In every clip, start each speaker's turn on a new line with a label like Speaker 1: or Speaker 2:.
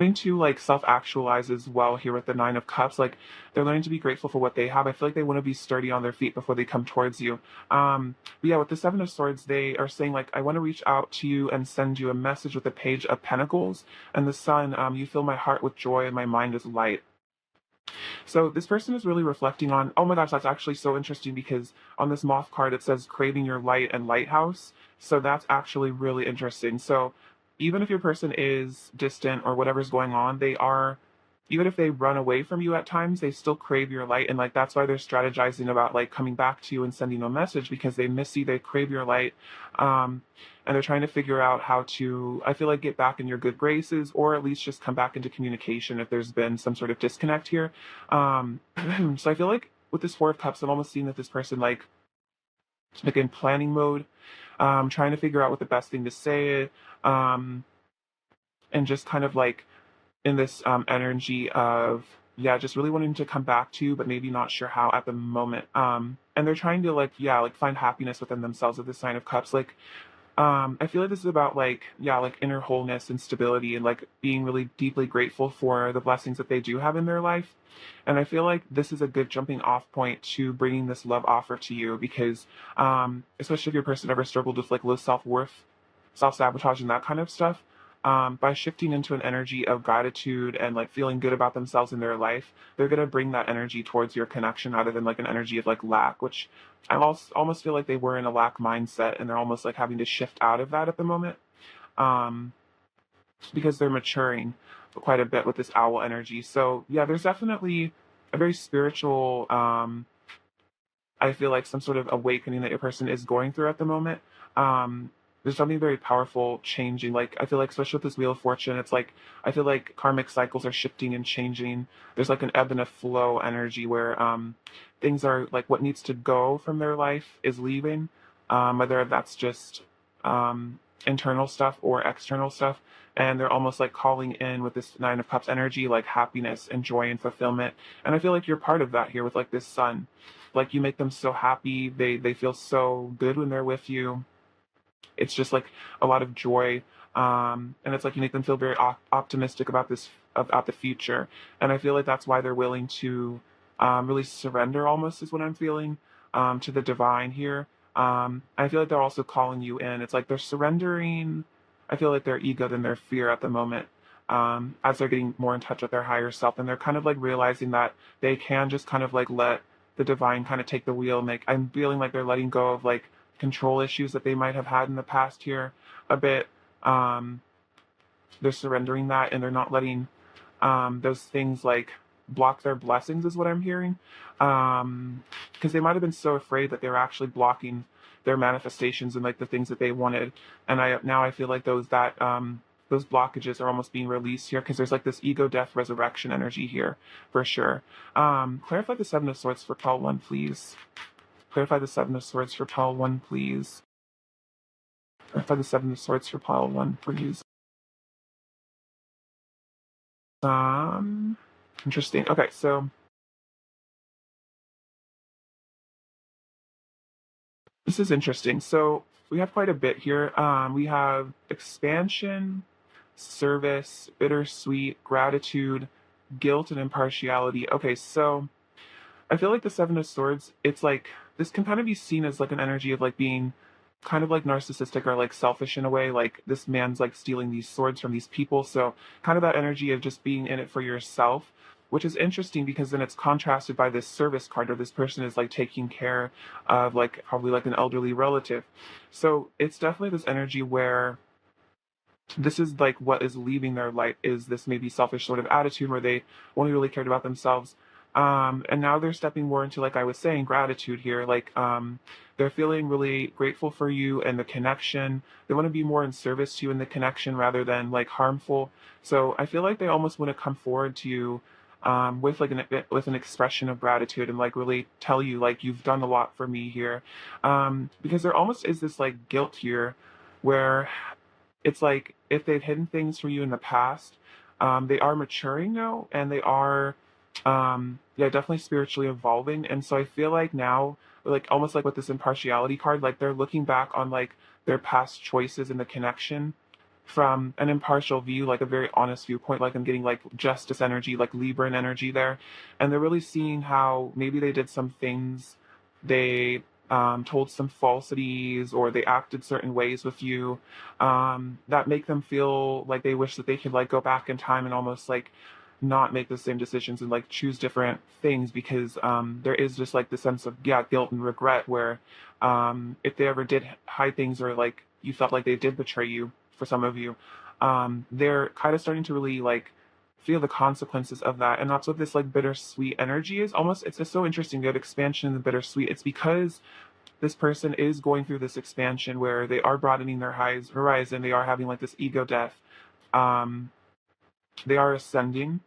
Speaker 1: learning to like self-actualize as well here with the Nine of Cups. Like they're learning to be grateful for what they have. I feel like they want to be sturdy on their feet before they come towards you. But yeah, with the Seven of Swords, they are saying like, I want to reach out to you and send you a message with the Page of Pentacles and the Sun. You fill my heart with joy and my mind is light. So this person is really reflecting on, oh my gosh, that's actually so interesting because on this moth card it says craving your light and lighthouse. So that's actually really interesting. So even if your person is distant or whatever's going on, they are, even if they run away from you at times, they still crave your light. And like that's why they're strategizing about like coming back to you and sending a message because they miss you, they crave your light. Um, and they're trying to figure out how to, I feel like, get back in your good graces or at least just come back into communication if there's been some sort of disconnect here. um so I feel like with this Four of Cups, I'm almost seeing that this person like in planning mode, trying to figure out what the best thing to say, um and just kind of like in this energy of, yeah, just really wanting to come back to, but maybe not sure how at the moment. And they're trying to like, yeah, like find happiness within themselves with the Sign of Cups. Like I feel like this is about like, yeah, like inner wholeness and stability and like being really deeply grateful for the blessings that they do have in their life. And I feel like this is a good jumping off point to bringing this love offer to you because, especially if your person ever struggled with like low self worth, self sabotage, and that kind of stuff, by shifting into an energy of gratitude and like feeling good about themselves in their life, they're going to bring that energy towards your connection rather than like an energy of like lack, which I almost feel like they were in a lack mindset and they're almost like having to shift out of that at the moment, um, because they're maturing quite a bit with this owl energy. So yeah, there's definitely a very spiritual, I feel like some sort of awakening that your person is going through at the moment. There's something very powerful changing. Like I feel like, especially with this Wheel of Fortune, it's like I feel like karmic cycles are shifting and changing. There's like an ebb and a flow energy where things are like what needs to go from their life is leaving, whether that's just internal stuff or external stuff. And they're almost like calling in with this Nine of Cups energy, like happiness and joy and fulfillment. And I feel like you're part of that here with like this Sun. Like you make them so happy, they feel so good when they're with you. It's just like a lot of joy, and it's like you make them feel very optimistic about about the future. And I feel like that's why they're willing to really surrender, almost is what I'm feeling, to the divine here. I feel like they're also calling you in. It's like they're surrendering, I feel like, their ego than their fear at the moment, as they're getting more in touch with their higher self, and they're kind of like realizing that they can just kind of like let the divine kind of take the wheel. Make I'm feeling like they're letting go of like control issues that they might have had in the past here a bit. Um, they're surrendering that and they're not letting those things like block their blessings, is what I'm hearing. Because they might have been so afraid that they were actually blocking their manifestations and like the things that they wanted. And I feel like those blockages are almost being released here because there's like this ego death resurrection energy here for sure. Clarify the Seven of Swords for pile one, please. Clarify the Seven of Swords for pile one, please. Clarify the Seven of Swords for pile one, please. Um, Interesting. Okay, so this is interesting. So we have quite a bit here. We have expansion, service, bittersweet, gratitude, guilt, and impartiality. Okay, so I feel like the Seven of Swords, it's like this can kind of be seen as like an energy of like being kind of like narcissistic or like selfish in a way. Like this man's like stealing these swords from these people. So kind of that energy of just being in it for yourself, which is interesting because then it's contrasted by this service card where this person is like taking care of like probably like an elderly relative. So it's definitely this energy where this is like what is leaving their light is this maybe selfish sort of attitude where they only really cared about themselves. And now they're stepping more into, like I was saying, gratitude here. Like they're feeling really grateful for you and the connection. They want to be more in service to you in the connection rather than like harmful. So I feel like they almost want to come forward to you with like with an expression of gratitude and like really tell you like you've done a lot for me here, because there almost is this like guilt here where it's like if they've hidden things from you in the past, they are maturing now and they are, yeah, definitely spiritually evolving. And so I feel like now, like almost like with this impartiality card, like they're looking back on like their past choices and the connection from an impartial view, like a very honest viewpoint. Like I'm getting like justice energy, like Libran energy there. And they're really seeing how maybe they did some things, they told some falsities, or they acted certain ways with you, that make them feel like they wish that they could like go back in time and almost like not make the same decisions and like choose different things, because there is just like the sense of, yeah, guilt and regret where if they ever did hide things, or like you felt like they did betray you, for some of you, they're kind of starting to really like feel the consequences of that. And that's what this like bittersweet energy is. Almost, it's just so interesting. You have expansion and the bittersweet. It's because this person is going through this expansion where they are broadening their horizon. They are having like this ego death. Um, they are ascending,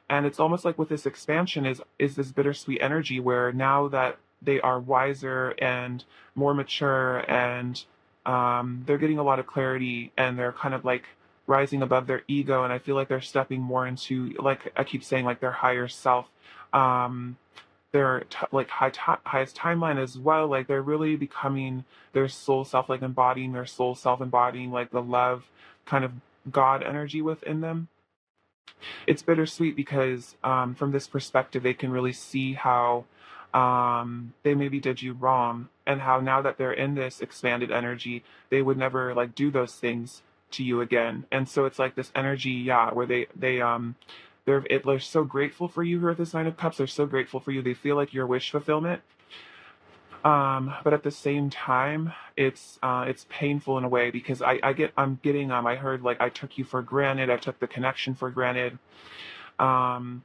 Speaker 1: and it's almost like with this expansion is this bittersweet energy where now that they are wiser and more mature, and they're getting a lot of clarity, and they're kind of like rising above their ego, and I feel like they're stepping more into, like I keep saying, like their higher self, um, their like highest timeline as well. Like they're really becoming their soul self, like embodying their soul self, embodying like the love kind of God energy within them. It's bittersweet because from this perspective they can really see how they maybe did you wrong, and how now that they're in this expanded energy they would never like do those things to you again. And so it's like this energy, yeah, where they're so grateful for you. Who are this Nine of Cups, they're so grateful for you. They feel like your wish fulfillment, but at the same time, it's painful in a way, because I'm getting I heard like I took you for granted, I took the connection for granted. Um,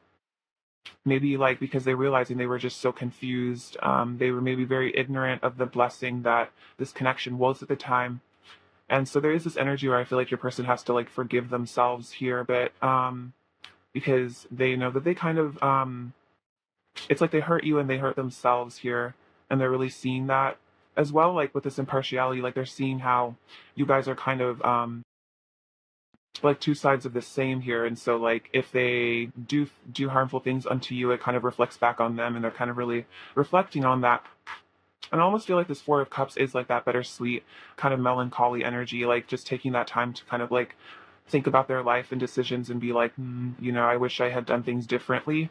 Speaker 1: Maybe like because they realizing they were just so confused. They were maybe very ignorant of the blessing that this connection was at the time. And so there is this energy where I feel like your person has to like forgive themselves here a bit, because they know that they kind of it's like they hurt you and they hurt themselves here, and they're really seeing that as well. Like with this impartiality, like they're seeing how you guys are kind of like two sides of the same here. And so like if they do harmful things unto you, it kind of reflects back on them, and they're kind of really reflecting on that. And I almost feel like this Four of Cups is like that bittersweet kind of melancholy energy, like just taking that time to kind of like think about their life and decisions and be like, I wish I had done things differently.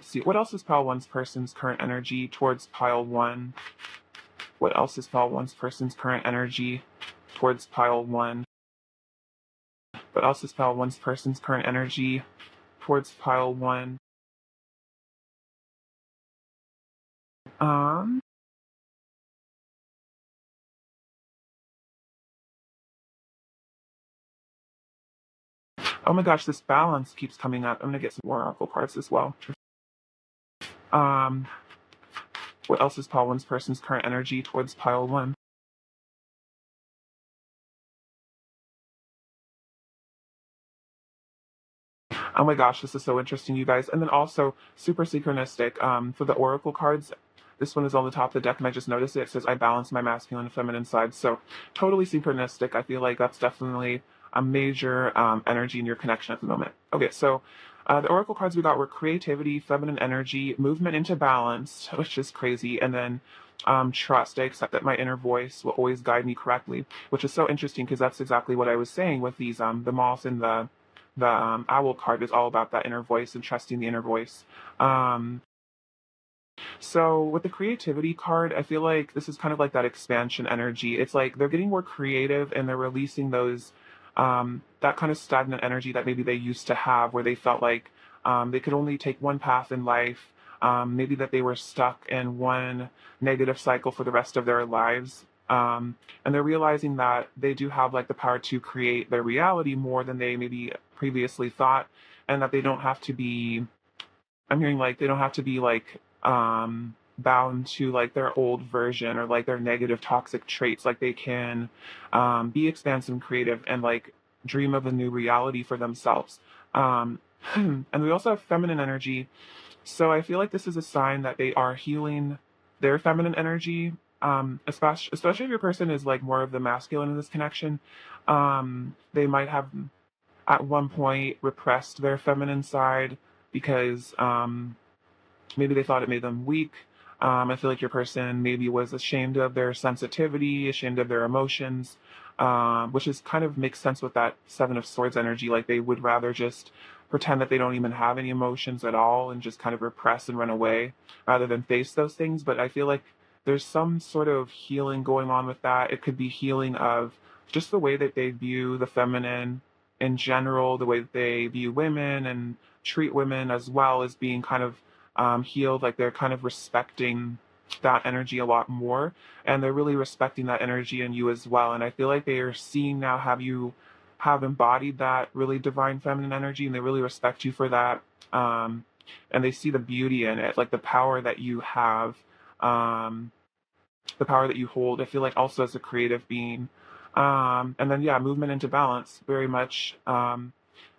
Speaker 1: See, what else is pile one's person's current energy towards pile one? What else is pile one's person's current energy towards pile one? What else is pile one's person's current energy towards pile one? Um, oh my gosh, this balance keeps coming up. I'm gonna get some more oracle cards as well. Um, what else is pile one's person's current energy towards pile one? Oh my gosh, this is so interesting, you guys. And then also super synchronistic. For the oracle cards, this one is on the top of the deck, and I just noticed it. It says I balance my masculine and feminine side. So totally synchronistic. I feel like that's definitely a major energy in your connection at the moment. Okay, so the oracle cards we got were creativity, feminine energy, movement into balance, which is crazy, and then trust. I accept that my inner voice will always guide me correctly, which is so interesting because that's exactly what I was saying with these the moth and the owl card is all about that inner voice and trusting the inner voice. Um, so with the creativity card, I feel like this is kind of like that expansion energy. It's like they're getting more creative and they're releasing those that kind of stagnant energy that maybe they used to have, where they felt like they could only take one path in life. Maybe that they were stuck in one negative cycle for the rest of their lives. And they're realizing that they do have like the power to create their reality more than they maybe previously thought, and that they don't have to be, I'm hearing like they don't have to be like bound to like their old version or like their negative toxic traits. Like they can be expansive and creative and like dream of a new reality for themselves. Um, and we also have feminine energy. So I feel like this is a sign that they are healing their feminine energy. Especially if your person is like more of the masculine in this connection. They might have at one point repressed their feminine side because maybe they thought it made them weak. I feel like your person maybe was ashamed of their sensitivity, ashamed of their emotions. which is kind of makes sense with that Seven of Swords energy. Like they would rather just pretend that they don't even have any emotions at all and just kind of repress and run away rather than face those things. But I feel like there's some sort of healing going on with that. It could be healing of just the way that they view the feminine in general, the way that they view women and treat women as well as being kind of healed. Like they're kind of respecting that energy a lot more, and they're really respecting that energy in you as well. And I feel like they are seeing now have you have embodied that really divine feminine energy, and they really respect you for that. Um, and they see the beauty in it, like the power that you have, um, the power that you hold. I feel like also as a creative being. And then yeah, movement into balance very much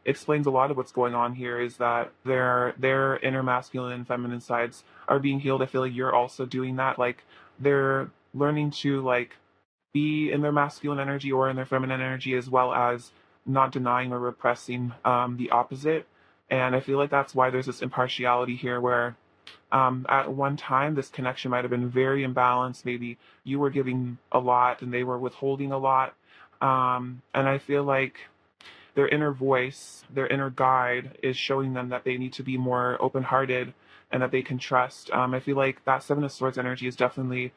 Speaker 1: explains a lot of what's going on here. Is that their inner masculine and feminine sides are being healed. I feel like you're also doing that. Like they're learning to like be in their masculine energy or in their feminine energy, as well as not denying or repressing the opposite. And I feel like that's why there's this impartiality here where at one time this connection might have been very imbalanced. Maybe you were giving a lot and they were withholding a lot. And I feel like their inner voice, their inner guide is showing them that they need to be more open hearted and that they can trust. I feel like that Seven of Swords energy is definitely,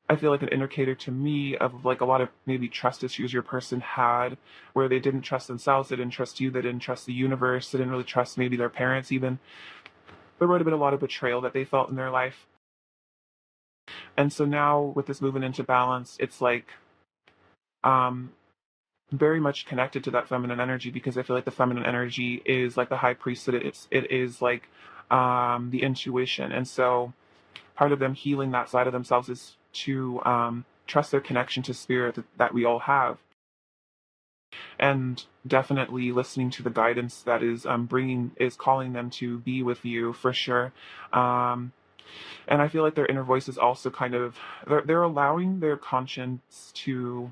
Speaker 1: I feel like, an indicator to me of like a lot of maybe trust issues your person had, where they didn't trust themselves, they didn't trust you, they didn't trust the universe, they didn't really trust maybe their parents even. There would have been a lot of betrayal that they felt in their life. And so now with this movement into balance, it's like um very much connected to that feminine energy, because I feel like the feminine energy is like the high priest, that it is like the intuition. And so part of them healing that side of themselves is to trust their connection to spirit that we all have, and definitely listening to the guidance that is calling them to be with you for sure. um, and I feel like their inner voice is also kind of, they're allowing their conscience to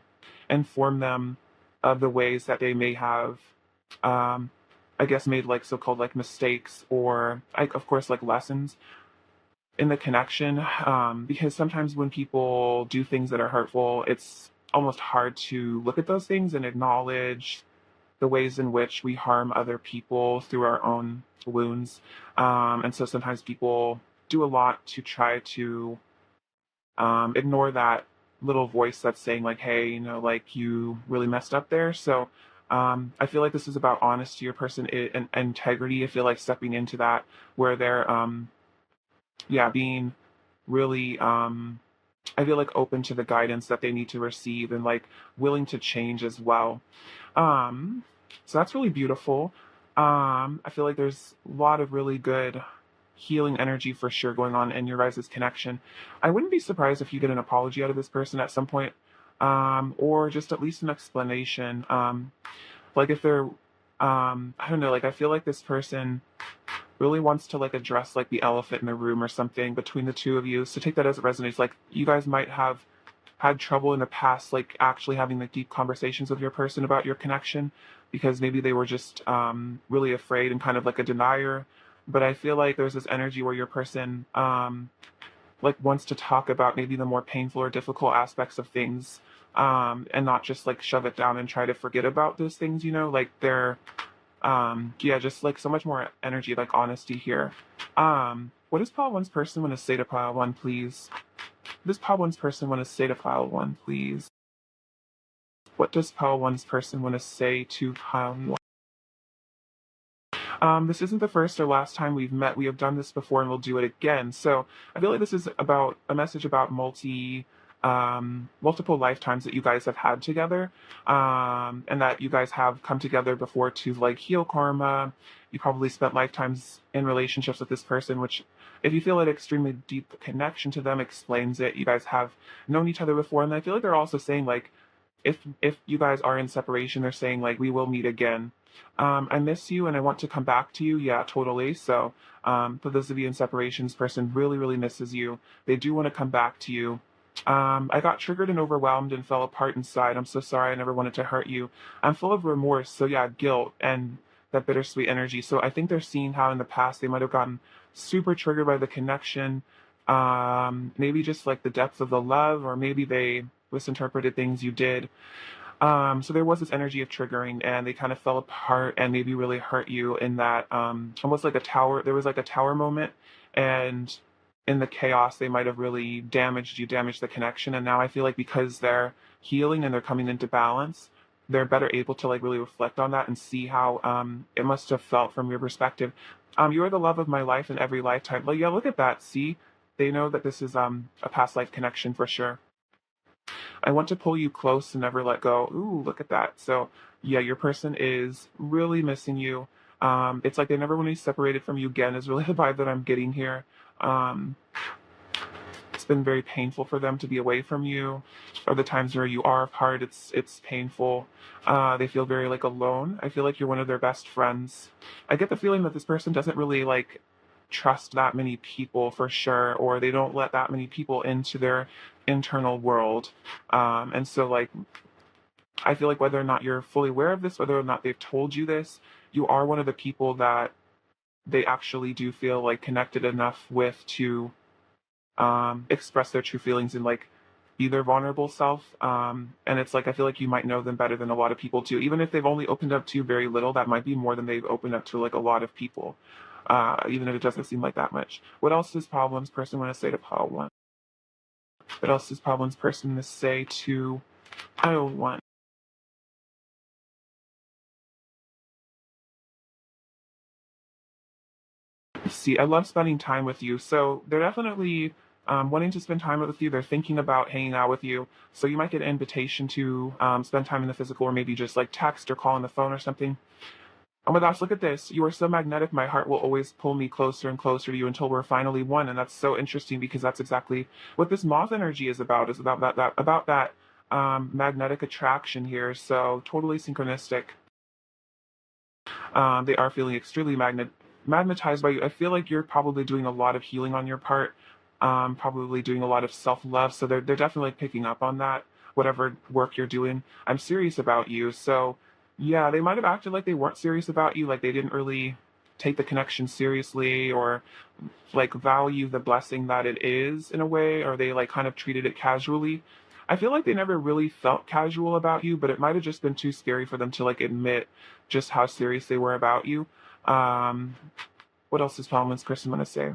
Speaker 1: inform them of the ways that they may have um, I guess made like so-called like mistakes, or like of course like lessons in the connection. Because sometimes when people do things that are hurtful, it's almost hard to look at those things and acknowledge the ways in which we harm other people through our own wounds. And so sometimes people do a lot to try to ignore that little voice that's saying like, hey, you know, like you really messed up there. So I feel like this is about honesty, your person and integrity. I feel like stepping into that where they're yeah, being really I feel like open to the guidance that they need to receive, and like willing to change as well. um so that's really beautiful. I feel like there's a lot of really good healing energy for sure going on in your guys' connection. I wouldn't be surprised if you get an apology out of this person at some point, or just at least an explanation. Like if they're I don't know, like I feel like this person really wants to like address like the elephant in the room or something between the two of you. So take that as it resonates. Like you guys might have had trouble in the past, like actually having like deep conversations with your person about your connection, because maybe they were just really afraid and kind of like a denier. But I feel like there's this energy where your person like wants to talk about maybe the more painful or difficult aspects of things, and not just like shove it down and try to forget about those things, you know, like they're yeah, just like so much more energy, like honesty here. What does pile one's person want to say to pile one, please? What does pile one's person want to say to pile one, please? What does pile one's person want to say to pile one? This isn't the first or last time we've met. We have done this before and we'll do it again. So I feel like this is about a message about multiple lifetimes that you guys have had together, and that you guys have come together before to like heal karma. You probably spent lifetimes in relationships with this person, which if you feel an extremely deep connection to them explains it. You guys have known each other before, and I feel like they're also saying like if you guys are in separation, they're saying like we will meet again. I miss you and I want to come back to you. Yeah, totally. So for those of you in separations, person really, really misses you. They do want to come back to you. I got triggered and overwhelmed and fell apart inside. I'm so sorry. I never wanted to hurt you. I'm full of remorse. So yeah, guilt and that bittersweet energy. So I think they're seeing how in the past they might have gotten super triggered by the connection. Maybe just like the depth of the love, or maybe they misinterpreted things you did. So there was this energy of triggering, and they kind of fell apart and maybe really hurt you in that almost like a tower. There was like a tower moment, and in the chaos, they might have really damaged you, damaged the connection. And now I feel like because they're healing and they're coming into balance, they're better able to like really reflect on that and see how it must have felt from your perspective. You are the love of my life in every lifetime. Like, yeah, look at that. See, they know that this is a past life connection for sure. I want to pull you close and never let go. Ooh, look at that. So, yeah, your person is really missing you. It's like they never want to be separated from you again, is really the vibe that I'm getting here. Um, it's been very painful for them to be away from you, or the times where you are apart. It's painful. They feel very like alone. I feel like you're one of their best friends. I get the feeling that this person doesn't really like trust that many people for sure, or they don't let that many people into their internal world. And so like I feel like whether or not you're fully aware of this, whether or not they've told you this, you are one of the people that they actually do feel like connected enough with to express their true feelings and like be their vulnerable self. And it's like I feel like you might know them better than a lot of people too. Even if they've only opened up to you very little, that might be more than they've opened up to like a lot of people. Even if it doesn't seem like that much. What else does problems person want to say to pile one? What else does problems person want to say to pile one? See, I love spending time with you. So they're definitely wanting to spend time with you. They're thinking about hanging out with you. So you might get an invitation to spend time in the physical, or maybe just like text or call on the phone or something. Oh my gosh, look at this. You are so magnetic. My heart will always pull me closer and closer to you until we're finally one. And that's so interesting because that's exactly what this moth energy is about that magnetic attraction here. So totally synchronistic. They are feeling extremely magnetized by you. I feel like you're probably doing a lot of healing on your part, probably doing a lot of self love. So they're definitely picking up on that. Whatever work you're doing, I'm serious about you. So yeah, they might have acted like they weren't serious about you, like they didn't really take the connection seriously or like value the blessing that it is in a way, or they like kind of treated it casually. I feel like they never really felt casual about you, but it might have just been too scary for them to like admit just how serious they were about you. Um, what else is Palman's person going to say?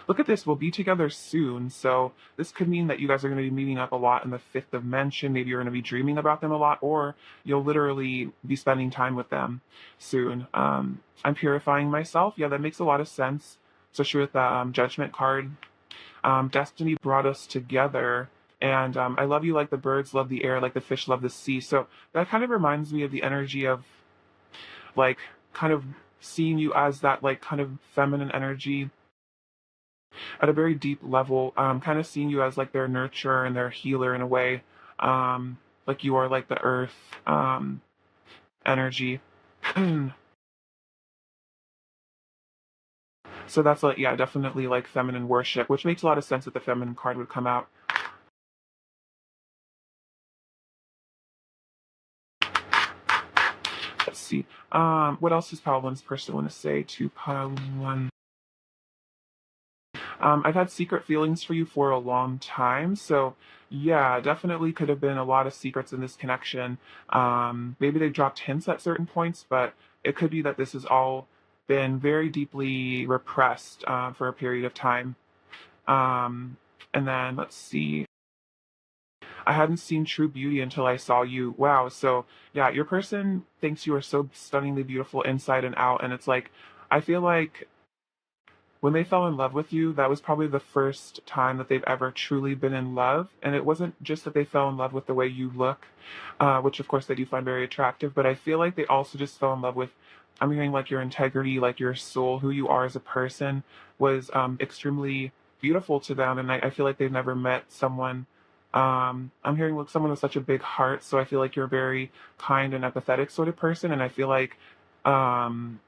Speaker 1: Look at this, we'll be together soon. So this could mean that you guys are going to be meeting up a lot in the fifth dimension. Maybe you're going to be dreaming about them a lot, or you'll literally be spending time with them soon. I'm purifying myself. Yeah, that makes a lot of sense, especially with the judgment card. Destiny brought us together. And I love you like the birds love the air, like the fish love the sea. So that kind of reminds me of the energy of like kind of seeing you as that like kind of feminine energy at a very deep level, kind of seeing you as like their nurturer and their healer in a way, like you are like the earth energy. So that's like, yeah, definitely like feminine worship, which makes a lot of sense that the feminine card would come out. Let's see. What else does Pile One's person want to say to Pile One? I've had secret feelings for you for a long time. So, yeah, definitely could have been a lot of secrets in this connection. Maybe they dropped hints at certain points, but it could be that this has all been very deeply repressed for a period of time. Um, and then let's see. I hadn't seen true beauty until I saw you. Wow. So, yeah, your person thinks you are so stunningly beautiful inside and out. And it's like, I feel like when they fell in love with you, that was probably the first time that they've ever truly been in love. And it wasn't just that they fell in love with the way you look, which of course they do find very attractive, but I feel like they also just fell in love with, I'm hearing like your integrity, like your soul, who you are as a person was extremely beautiful to them. And I feel like they've never met someone. I'm hearing like someone with such a big heart. So I feel like you're a very kind and empathetic sort of person. And I feel like, um,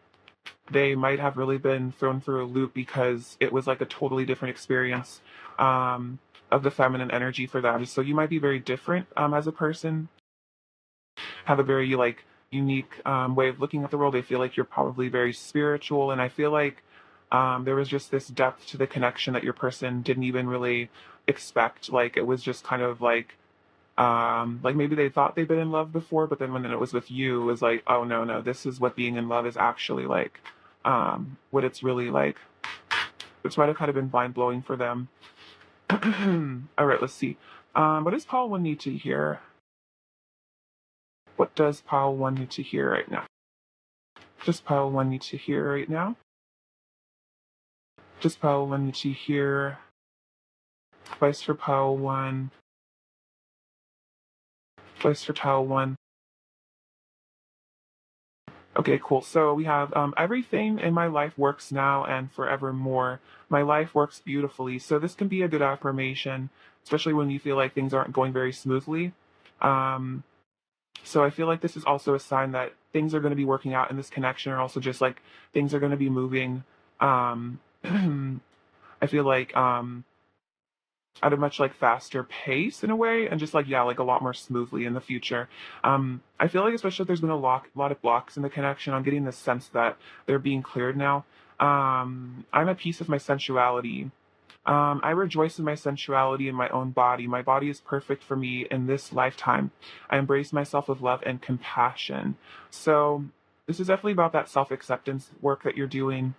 Speaker 1: they might have really been thrown through a loop because it was like a totally different experience of the feminine energy for them. So you might be very different as a person, have a very like unique way of looking at the world. I feel like you're probably very spiritual, and I feel like there was just this depth to the connection that your person didn't even really expect. Like it was just kind of like Like maybe they thought they'd been in love before, but then when it was with you, it was like, oh no, no, this is what being in love is actually like, what it's really like. Which might have kind of been mind blowing for them. All right, let's see. What does Paul 1 need to hear? What does Paul 1 need to hear right now? Does Paul 1 need to hear right now? Does Paul 1 need to hear? Advice for Paul 1. Advice for Paul 1. Okay, cool. So we have everything in my life works now and forevermore. My life works beautifully. So this can be a good affirmation, especially when you feel like things aren't going very smoothly. Um, so I feel like this is also a sign that things are going to be working out in this connection, or also just like things are going to be moving. Um, I feel like at a much like faster pace in a way, and just like yeah, like a lot more smoothly in the future. I feel like especially if there's been a lot of blocks in the connection, I'm getting the sense that they're being cleared now. I'm at peace with my sensuality. I rejoice in my sensuality in my own body. My body is perfect for me in this lifetime. I embrace myself with love and compassion. So this is definitely about that self-acceptance work that you're doing,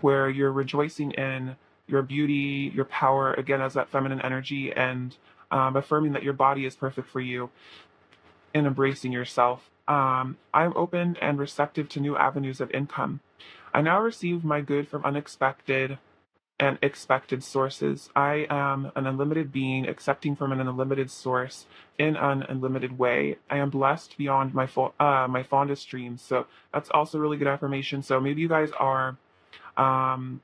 Speaker 1: where you're rejoicing in your beauty, your power, again, as that feminine energy, and affirming that your body is perfect for you and embracing yourself. I'm open and receptive to new avenues of income. I now receive my good from unexpected and expected sources. I am an unlimited being, accepting from an unlimited source in an unlimited way. I am blessed beyond my fondest dreams. So that's also a really good affirmation. So maybe you guys are um,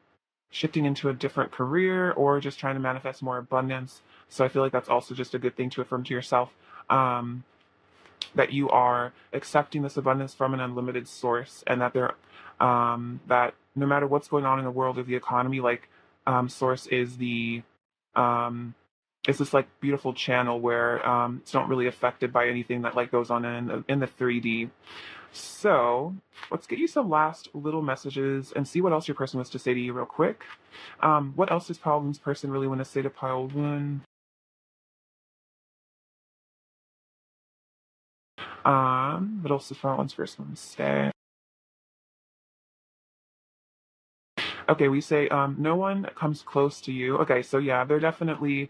Speaker 1: shifting into a different career or just trying to manifest more abundance. So I feel like that's also just a good thing to affirm to yourself, that you are accepting this abundance from an unlimited source, and that that no matter what's going on in the world of the economy, like source um, is this like beautiful channel where it's not really affected by anything that like goes on in the 3D. So let's get you some last little messages and see what else your person wants to say to you real quick. What else does Pile One's person really want to say to Pile One? What else does Pile One's person want to say? Okay, we say no one comes close to you. Okay, so yeah, they're definitely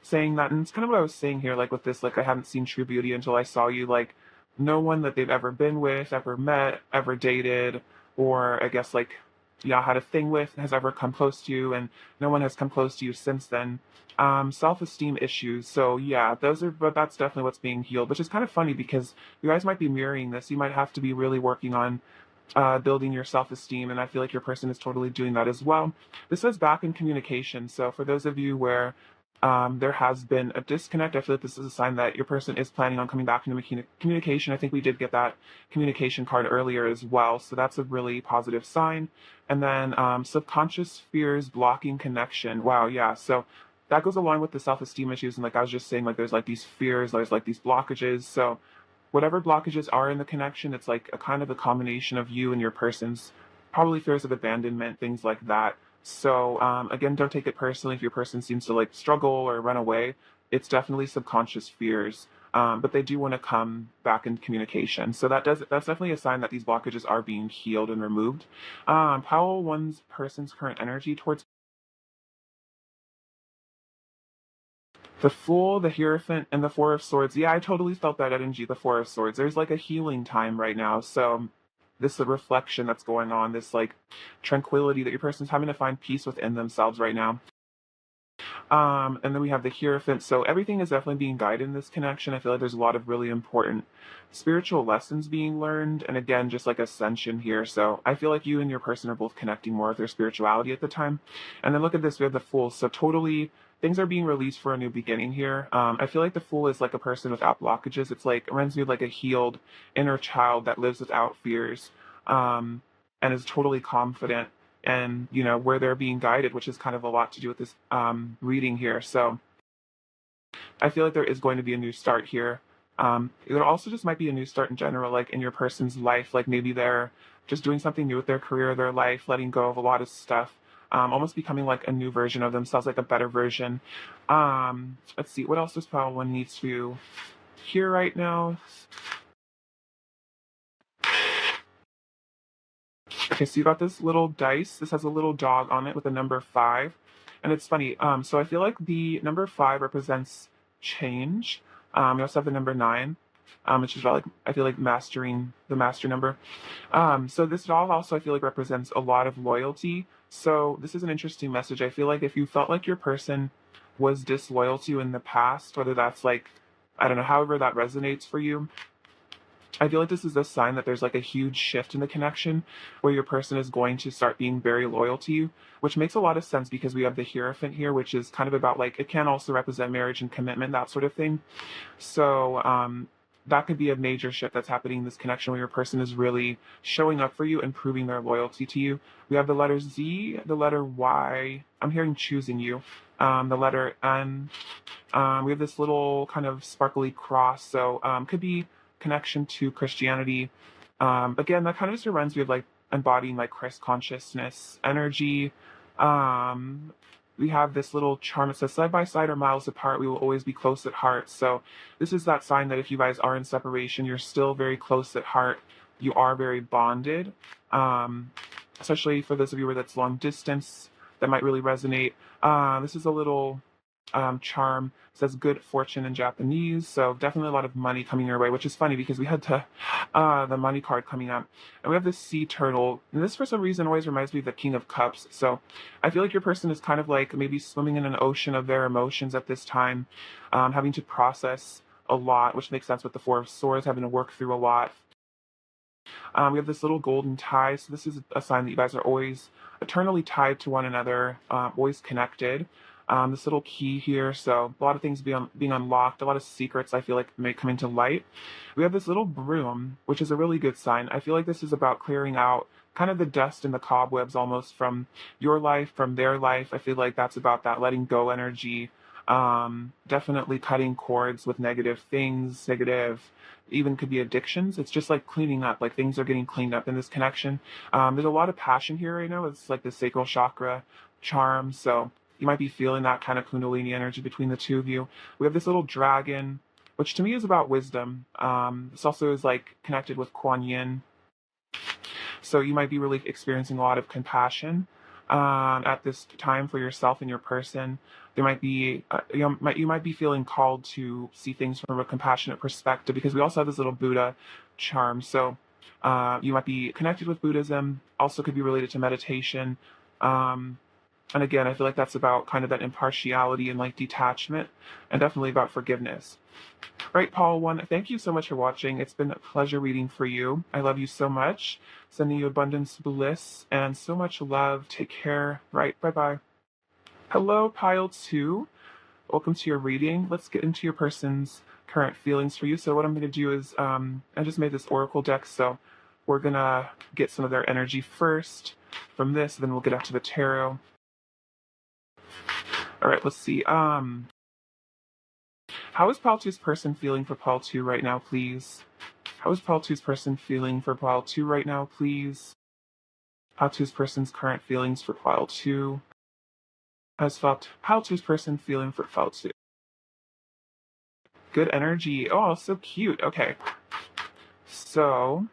Speaker 1: saying that, and it's kind of what I was saying here, like with this, like I haven't seen true beauty until I saw you. Like no one that they've ever been with, ever met, ever dated, or I guess like yeah, had a thing with has ever come close to you, and no one has come close to you since then. Self-esteem issues. So yeah, but that's definitely what's being healed, which is kind of funny because you guys might be mirroring this. You might have to be really working on building your self-esteem, and I feel like your person is totally doing that as well. This says back in communication. So for those of you where there has been a disconnect, I feel like this is a sign that your person is planning on coming back into communication. I think we did get that communication card earlier as well, so that's a really positive sign. And then subconscious fears blocking connection. Wow, yeah. So that goes along with the self-esteem issues, and like I was just saying, like there's like these fears, there's like these blockages. So whatever blockages are in the connection, it's like a kind of a combination of you and your person's probably fears of abandonment, things like that. So again, don't take it personally if your person seems to like struggle or run away. It's definitely subconscious fears, but they do want to come back in communication. So that's definitely a sign that these blockages are being healed and removed. How one's person's current energy towards the Fool, the Hierophant, and the Four of Swords. Yeah, I totally felt that energy, the Four of Swords. There's like a healing time right now. So this reflection that's going on, this like tranquility that your person's having to find peace within themselves right now. And then we have the Hierophant. So everything is definitely being guided in this connection. I feel like there's a lot of really important spiritual lessons being learned. And again, just like ascension here. So I feel like you and your person are both connecting more with their spirituality at the time. And then look at this, we have the Fool. So totally things are being released for a new beginning here. I feel like the Fool is like a person without blockages. It's like, it reminds me of like a healed inner child that lives without fears, and is totally confident, and where they're being guided, which is kind of a lot to do with this reading here. So I feel like there is going to be a new start here. There also just might be a new start in general, like in your person's life. Like maybe they're just doing something new with their career, their life, letting go of a lot of stuff. almost becoming like a new version of themselves, like a better version. Let's see, what else does Pile 1 need to hear right now? Okay, so you got this little dice. This has a little dog on it with a number 5. And it's funny. So I feel like the number 5 represents change. You also have the number 9, which is about like, I feel like mastering the master number. So this doll also I feel like represents a lot of loyalty. So this is an interesting message. I feel like if you felt like your person was disloyal to you in the past, whether that's like, I don't know, however that resonates for you, I feel like this is a sign that there's like a huge shift in the connection where your person is going to start being very loyal to you, which makes a lot of sense because we have the Hierophant here, which is kind of about like, it can also represent marriage and commitment, that sort of thing. So, that could be a major shift that's happening in this connection where your person is really showing up for you and proving their loyalty to you. We have the letter Z, the letter Y. I'm hearing choosing you. The letter N. We have this little kind of sparkly cross. So could be connection to Christianity. Again, that kind of just reminds me of like embodying like Christ consciousness energy. We have this little charm. It says side by side or miles apart, we will always be close at heart. So this is that sign that if you guys are in separation, you're still very close at heart. You are very bonded. Especially for those of you where that's long distance, that might really resonate. This is a little charm. It says good fortune in Japanese, so definitely a lot of money coming your way, which is funny because we had the money card coming up. And we have this sea turtle, and this for some reason always reminds me of the King of Cups. So I feel like your person is kind of like maybe swimming in an ocean of their emotions at this time, having to process a lot, which makes sense with the Four of Swords, having to work through a lot. We have this little golden tie, so this is a sign that you guys are always eternally tied to one another, always connected. This little key here, so a lot of things being unlocked, a lot of secrets I feel like may come into light. We have this little broom, which is a really good sign. I feel like this is about clearing out kind of the dust and the cobwebs almost from your life, from their life. I feel like that's about that letting go energy. Definitely cutting cords with negative things, negative, even could be addictions. It's just like cleaning up, like things are getting cleaned up in this connection. There's a lot of passion here right now. It's like the sacral chakra charm. So you might be feeling that kind of Kundalini energy between the two of you. We have this little dragon, which to me is about wisdom. This also is like connected with Kuan Yin. So you might be really experiencing a lot of compassion at this time for yourself and your person. There might be you might be feeling called to see things from a compassionate perspective because we also have this little Buddha charm. So you might be connected with Buddhism. Also could be related to meditation. And again, I feel like that's about kind of that impartiality and like detachment, and definitely about forgiveness. Right, Paul 1, thank you so much for watching. It's been a pleasure reading for you. I love you so much. Sending you abundance, bliss, and so much love. Take care. Right, bye-bye. Hello, Pile 2. Welcome to your reading. Let's get into your person's current feelings for you. So what I'm going to do is, I just made this oracle deck, so we're going to get some of their energy first from this, then we'll get out to the tarot. All right, let's see. How is Pile 2's person feeling for Pile 2 right now, please? How is Pile 2's person feeling for Pile 2 right now, please? Pile 2's person's current feelings for Pile 2. How's Pile 2's person feeling for Pile 2? Good energy. Oh, so cute. Okay. So,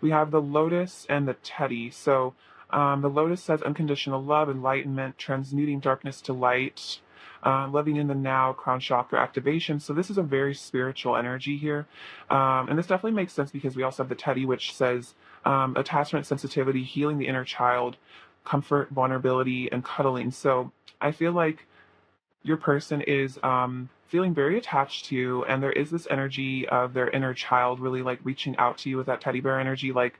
Speaker 1: we have the Lotus and the Teddy. So, the Lotus says unconditional love, enlightenment, transmuting darkness to light, living in the now, crown chakra activation. So this is a very spiritual energy here. And this definitely makes sense because we also have the Teddy, which says attachment, sensitivity, healing the inner child, comfort, vulnerability, and cuddling. So I feel like your person is feeling very attached to you, and there is this energy of their inner child really like reaching out to you with that teddy bear energy. Like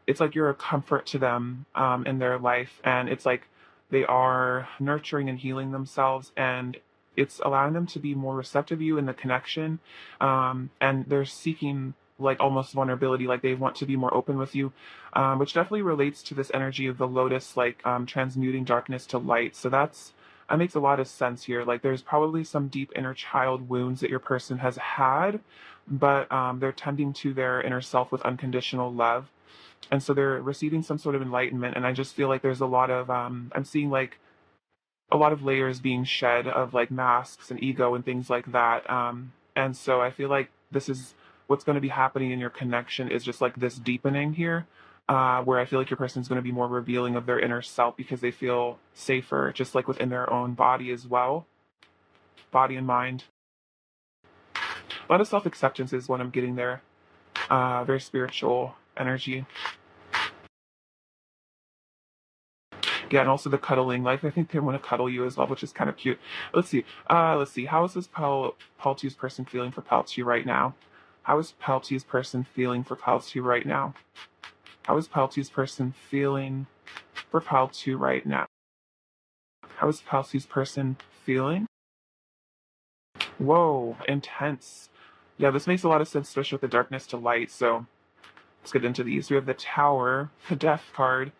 Speaker 1: it's like you're a comfort to them in their life, and it's like they are nurturing and healing themselves, and it's allowing them to be more receptive to you in the connection, and they're seeking like almost vulnerability, like they want to be more open with you, which definitely relates to this energy of the lotus, like transmuting darkness to light. So that makes a lot of sense here. Like there's probably some deep inner child wounds that your person has had, but they're tending to their inner self with unconditional love. And so they're receiving some sort of enlightenment. And I just feel like there's a lot of, I'm seeing like a lot of layers being shed of like masks and ego and things like that. And so I feel like this is what's going to be happening in your connection is just like this deepening here, where I feel like your person is going to be more revealing of their inner self because they feel safer, just like within their own body as well, body and mind. A lot of self acceptance is what I'm getting there. Very spiritual energy. Yeah, and also the cuddling. Like I think they want to cuddle you as well, which is kind of cute. Let's see. Let's see. How is this Paltu's person feeling for Paltu right now? How is Paltu's person feeling for Paltu right now? How is Paltu's person feeling for Paltu right now? How is Paltu's person feeling? Whoa, intense. Yeah, this makes a lot of sense, especially with the darkness to light. So let's get into these. We have the Tower, the Death card,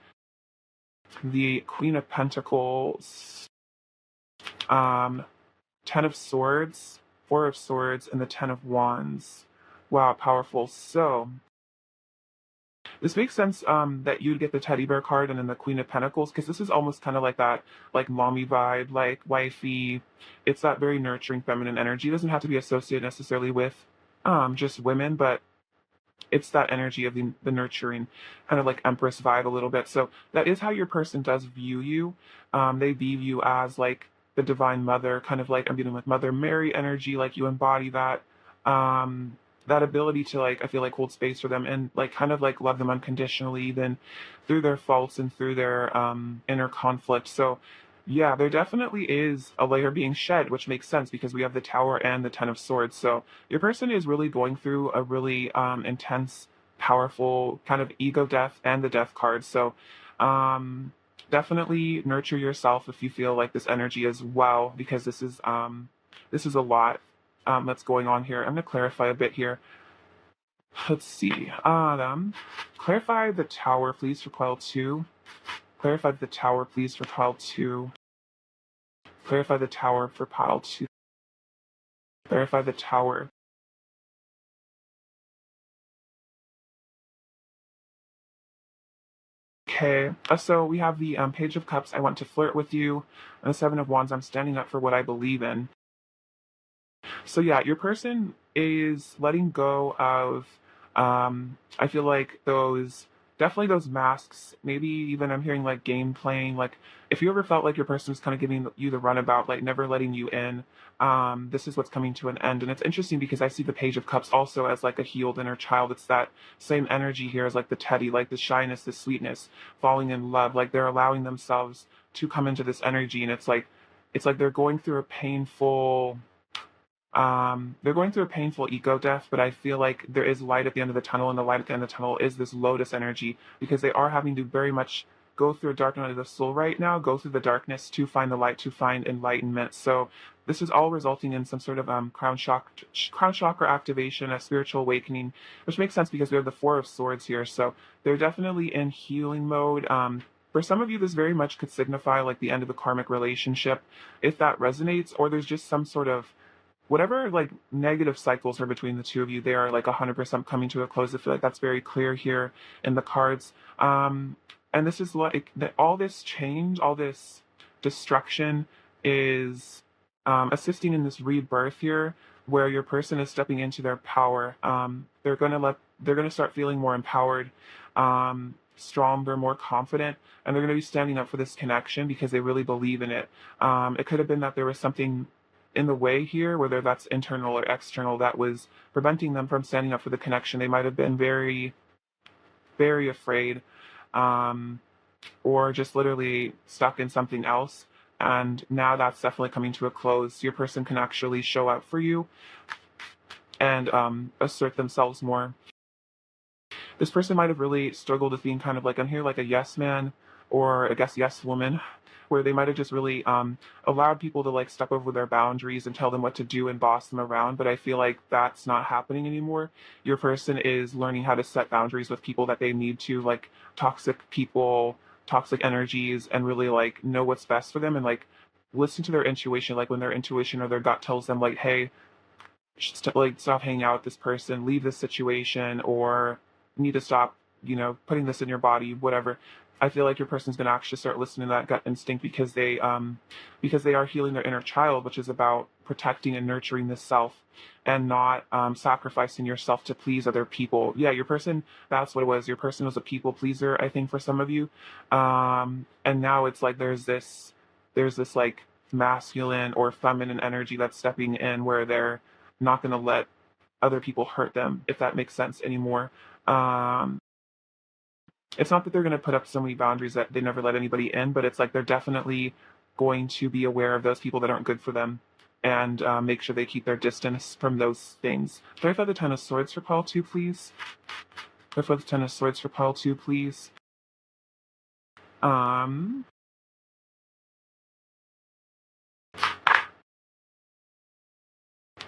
Speaker 1: the Queen of Pentacles, um, Ten of Swords, Four of Swords, and the Ten of Wands. Wow, powerful. So this makes sense that you'd get the Teddy Bear card and then the Queen of Pentacles, because this is almost kind of like that, like mommy vibe, like wifey. It's that very nurturing feminine energy. It doesn't have to be associated necessarily with just women, but it's that energy of the nurturing kind of like empress vibe a little bit. So that is how your person does view you. They view you as like the divine mother, kind of like I'm dealing with Mother Mary energy, like you embody that that ability to like I feel like hold space for them and like kind of like love them unconditionally even through their faults and through their inner conflict. So yeah, there definitely is a layer being shed, which makes sense because we have the Tower and the Ten of Swords. So your person is really going through a really intense, powerful kind of ego death and the death card. So definitely nurture yourself if you feel like this energy as well, because this is a lot that's going on here. I'm going to clarify a bit here. Let's see. Clarify the Tower, please, for pile 2. Clarify the Tower, please, for pile 2. Clarify the Tower for pile 2. Clarify the Tower. Okay, so we have the Page of Cups, I want to flirt with you, and the Seven of Wands, I'm standing up for what I believe in. So yeah, your person is letting go of, I feel like definitely those masks, maybe even I'm hearing like game playing, like if you ever felt like your person was kind of giving you the runabout, like never letting you in, this is what's coming to an end. And it's interesting because I see the Page of Cups also as like a healed inner child. It's that same energy here as like the Teddy, like the shyness, the sweetness, falling in love, like they're allowing themselves to come into this energy. And it's like they're going through a painful they're going through a painful ego death, but I feel like there is light at the end of the tunnel, and the light at the end of the tunnel is this lotus energy because they are having to very much go through a dark night of the soul right now, go through the darkness to find the light, to find enlightenment. So this is all resulting in some sort of crown chakra activation, a spiritual awakening, which makes sense because we have the Four of Swords here. So they're definitely in healing mode. For some of you, this very much could signify like the end of a karmic relationship, if that resonates, or there's just some sort of whatever like negative cycles are between the two of you, they are like 100% coming to a close. I feel like that's very clear here in the cards. And this is like all this change, all this destruction is assisting in this rebirth here, where your person is stepping into their power. They're gonna start feeling more empowered, stronger, more confident, and they're gonna be standing up for this connection because they really believe in it. It could have been that there was something in the way here, whether that's internal or external, that was preventing them from standing up for the connection. They might have been very, very afraid, um, or just literally stuck in something else. And now that's definitely coming to a close. Your person can actually show up for you and assert themselves more. This person might have really struggled with being kind of like, I'm here like a yes man, or I guess yes woman, where they might have just really allowed people to like step over their boundaries and tell them what to do and boss them around. But I feel like that's not happening anymore. Your person is learning how to set boundaries with people that they need to, like toxic people, toxic energies, and really like know what's best for them and like listen to their intuition, like when their intuition or their gut tells them like, hey, like stop hanging out with this person, leave this situation, or need to stop, putting this in your body, whatever. I feel like your person's going to actually start listening to that gut instinct because they are healing their inner child, which is about protecting and nurturing the self and not sacrificing yourself to please other people. Yeah, your person, that's what it was. Your person was a people pleaser, I think, for some of you. And now it's like there's this like masculine or feminine energy that's stepping in where they're not going to let other people hurt them, if that makes sense anymore. Um, it's not that they're going to put up so many boundaries that they never let anybody in, but it's like they're definitely going to be aware of those people that aren't good for them and make sure they keep their distance from those things. Clarify the Ten of Swords for pile 2, please. Clarify the Ten of Swords for pile 2, please. Um,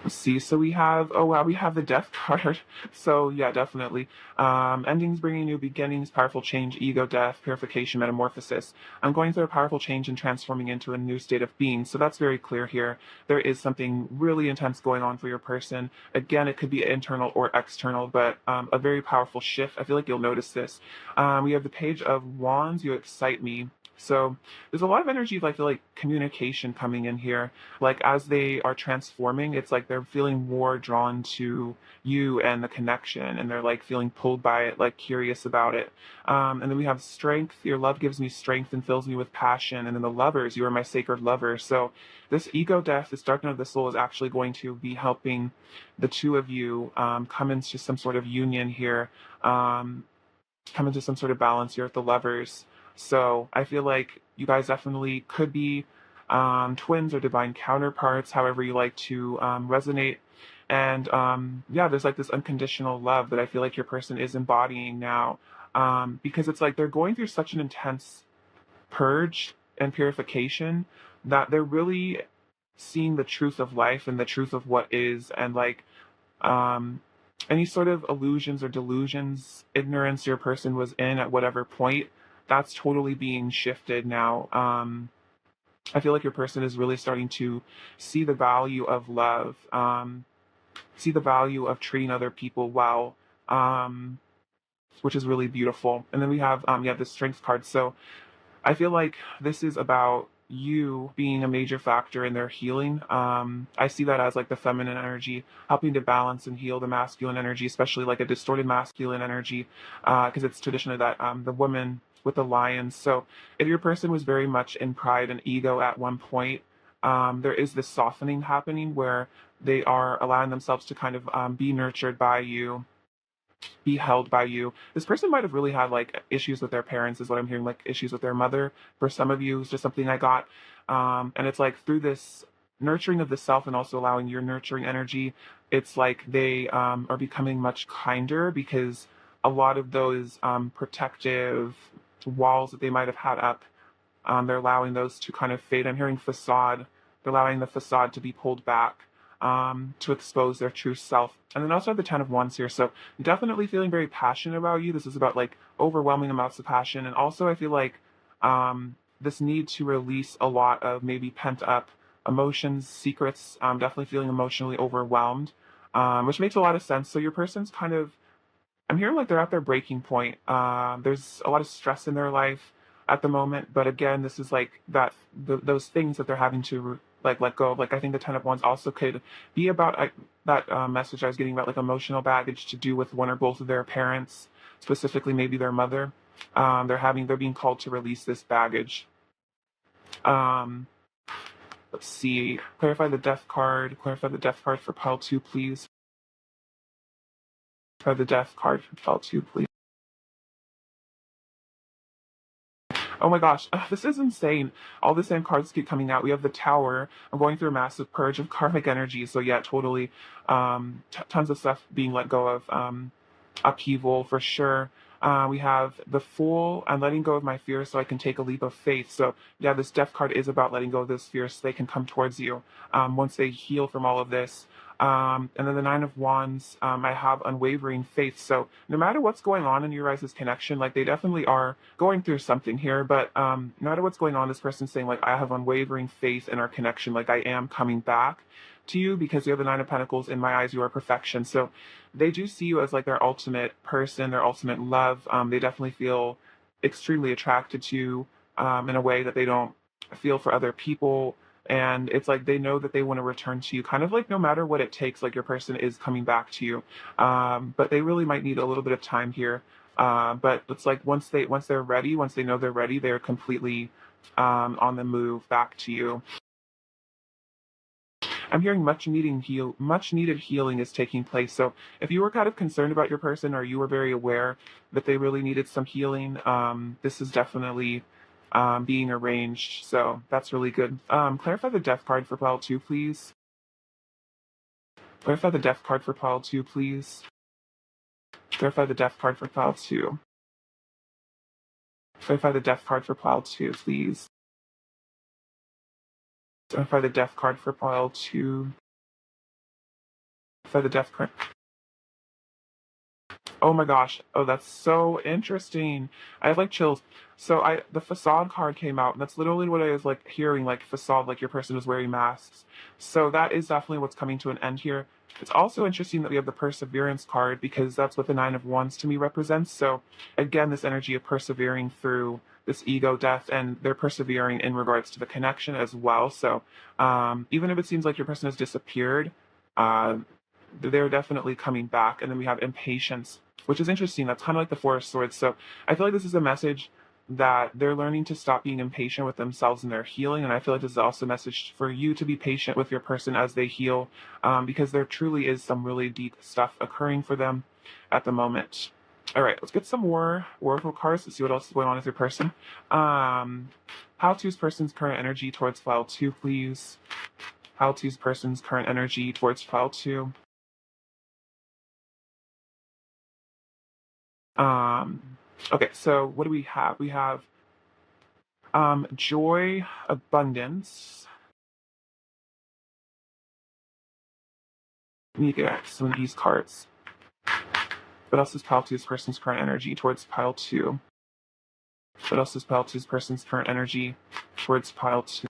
Speaker 1: See, so we have, oh wow, we have the Death card. So yeah, definitely. Endings bringing new beginnings, powerful change, ego, death, purification, metamorphosis. I'm going through a powerful change and transforming into a new state of being. So that's very clear here. There is something really intense going on for your person. Again, it could be internal or external, but a very powerful shift. I feel like you'll notice this. We have the Page of Wands. You excite me. So there's a lot of energy of, I feel like, communication coming in here. Like as they are transforming, it's like they're feeling more drawn to you and the connection, and they're like feeling pulled by it, like curious about it. And then we have strength. Your love gives me strength and fills me with passion. And then the Lovers, you are my sacred lover. So this ego death, this dark night of the soul, is actually going to be helping the two of you come into some sort of union here, come into some sort of balance here with the Lovers. So I feel like you guys definitely could be twins or divine counterparts, however you like to resonate. And yeah, there's like this unconditional love that I feel like your person is embodying now, because it's like they're going through such an intense purge and purification that they're really seeing the truth of life and the truth of what is, and like um, any sort of illusions or delusions, ignorance your person was in at whatever point, that's totally being shifted now. I feel like your person is really starting to see the value of love, see the value of treating other people well, um, which is really beautiful. And then we have the Strength card. So I feel like this is about you being a major factor in their healing. I see that as like the feminine energy helping to balance and heal the masculine energy, especially like a distorted masculine energy, because it's traditionally that the woman with the lions. So if your person was very much in pride and ego at one point, there is this softening happening where they are allowing themselves to kind of be nurtured by you, be held by you. This person might have really had like issues with their parents, is what I'm hearing, like issues with their mother. For some of you, it's just something I got. And it's like through this nurturing of the self and also allowing your nurturing energy, it's like they are becoming much kinder because a lot of those protective walls that they might have had up, they're allowing those to kind of fade. I'm hearing facade. They're allowing the facade to be pulled back to expose their true self. And then also have the Ten of Wands here. So definitely feeling very passionate about you. This is about like overwhelming amounts of passion. And also I feel like this need to release a lot of maybe pent up emotions, secrets, definitely feeling emotionally overwhelmed, which makes a lot of sense. So your person's kind of, I'm hearing like they're at their breaking point. There's a lot of stress in their life at the moment, but again, this is like those things that they're having to like let go of. Like I think the Ten of Wands also could be about that message I was getting about like emotional baggage to do with one or both of their parents, specifically maybe their mother. They're being called to release this baggage. Um, let's see. Clarify the Death card. Clarify the Death card for pile 2, please. Clarify the Death card for pile 2, please. Oh my gosh, this is insane. All the same cards keep coming out. We have the Tower. I'm going through a massive purge of karmic energy. So yeah, totally. Tons of stuff being let go of. Upheaval for sure. We have the Fool. I'm letting go of my fears so I can take a leap of faith. So yeah, this Death card is about letting go of those fears so they can come towards you once they heal from all of this. And then the Nine of Wands, I have unwavering faith. So no matter what's going on in your guys' connection, like they definitely are going through something here, but no matter what's going on, this person's saying like, I have unwavering faith in our connection. Like I am coming back. to you because you have the Nine of Pentacles. In my eyes, you are perfection. So they do see you as like their ultimate person, their ultimate love. They definitely feel extremely attracted to you in a way that they don't feel for other people. And it's like they know that they want to return to you, kind of like no matter what it takes, like your person is coming back to you. But they really might need a little bit of time here. But it's like once they're ready, once they know they're ready, they're completely on the move back to you. I'm hearing much needed healing is taking place. So if you were kind of concerned about your person, or you were very aware that they really needed some healing, this is definitely being arranged. So that's really good. Clarify the death card for pile 2, please. Clarify the death card for pile 2, please. Clarify the death card for pile 2. Clarify the death card for pile 2, please. Clarify the death card for pile 2. Clarify the death card. Oh my gosh. Oh, that's so interesting. I have like chills. So the facade card came out, and that's literally what I was like hearing, like facade, like your person was wearing masks. So that is definitely what's coming to an end here. It's also interesting that we have the perseverance card, because that's what the Nine of Wands to me represents. So again, this energy of persevering through this ego death, and they're persevering in regards to the connection as well. So even if it seems like your person has disappeared, uh, they're definitely coming back. And then we have impatience, which is interesting. That's kind of like the Four of Swords. So I feel like this is a message that they're learning to stop being impatient with themselves and their healing. And I feel like this is also a message for you to be patient with your person as they heal, because there truly is some really deep stuff occurring for them at the moment. All right, let's get some more oracle cards to see what else is going on with your person. How to's person's current energy towards file 2, please. How to's person's current energy towards file 2. Okay, so what do we have? We have joy, abundance. Let me get some of these cards. What else is pile 2's person's current energy towards pile 2? What else is pile 2's person's current energy towards pile 2?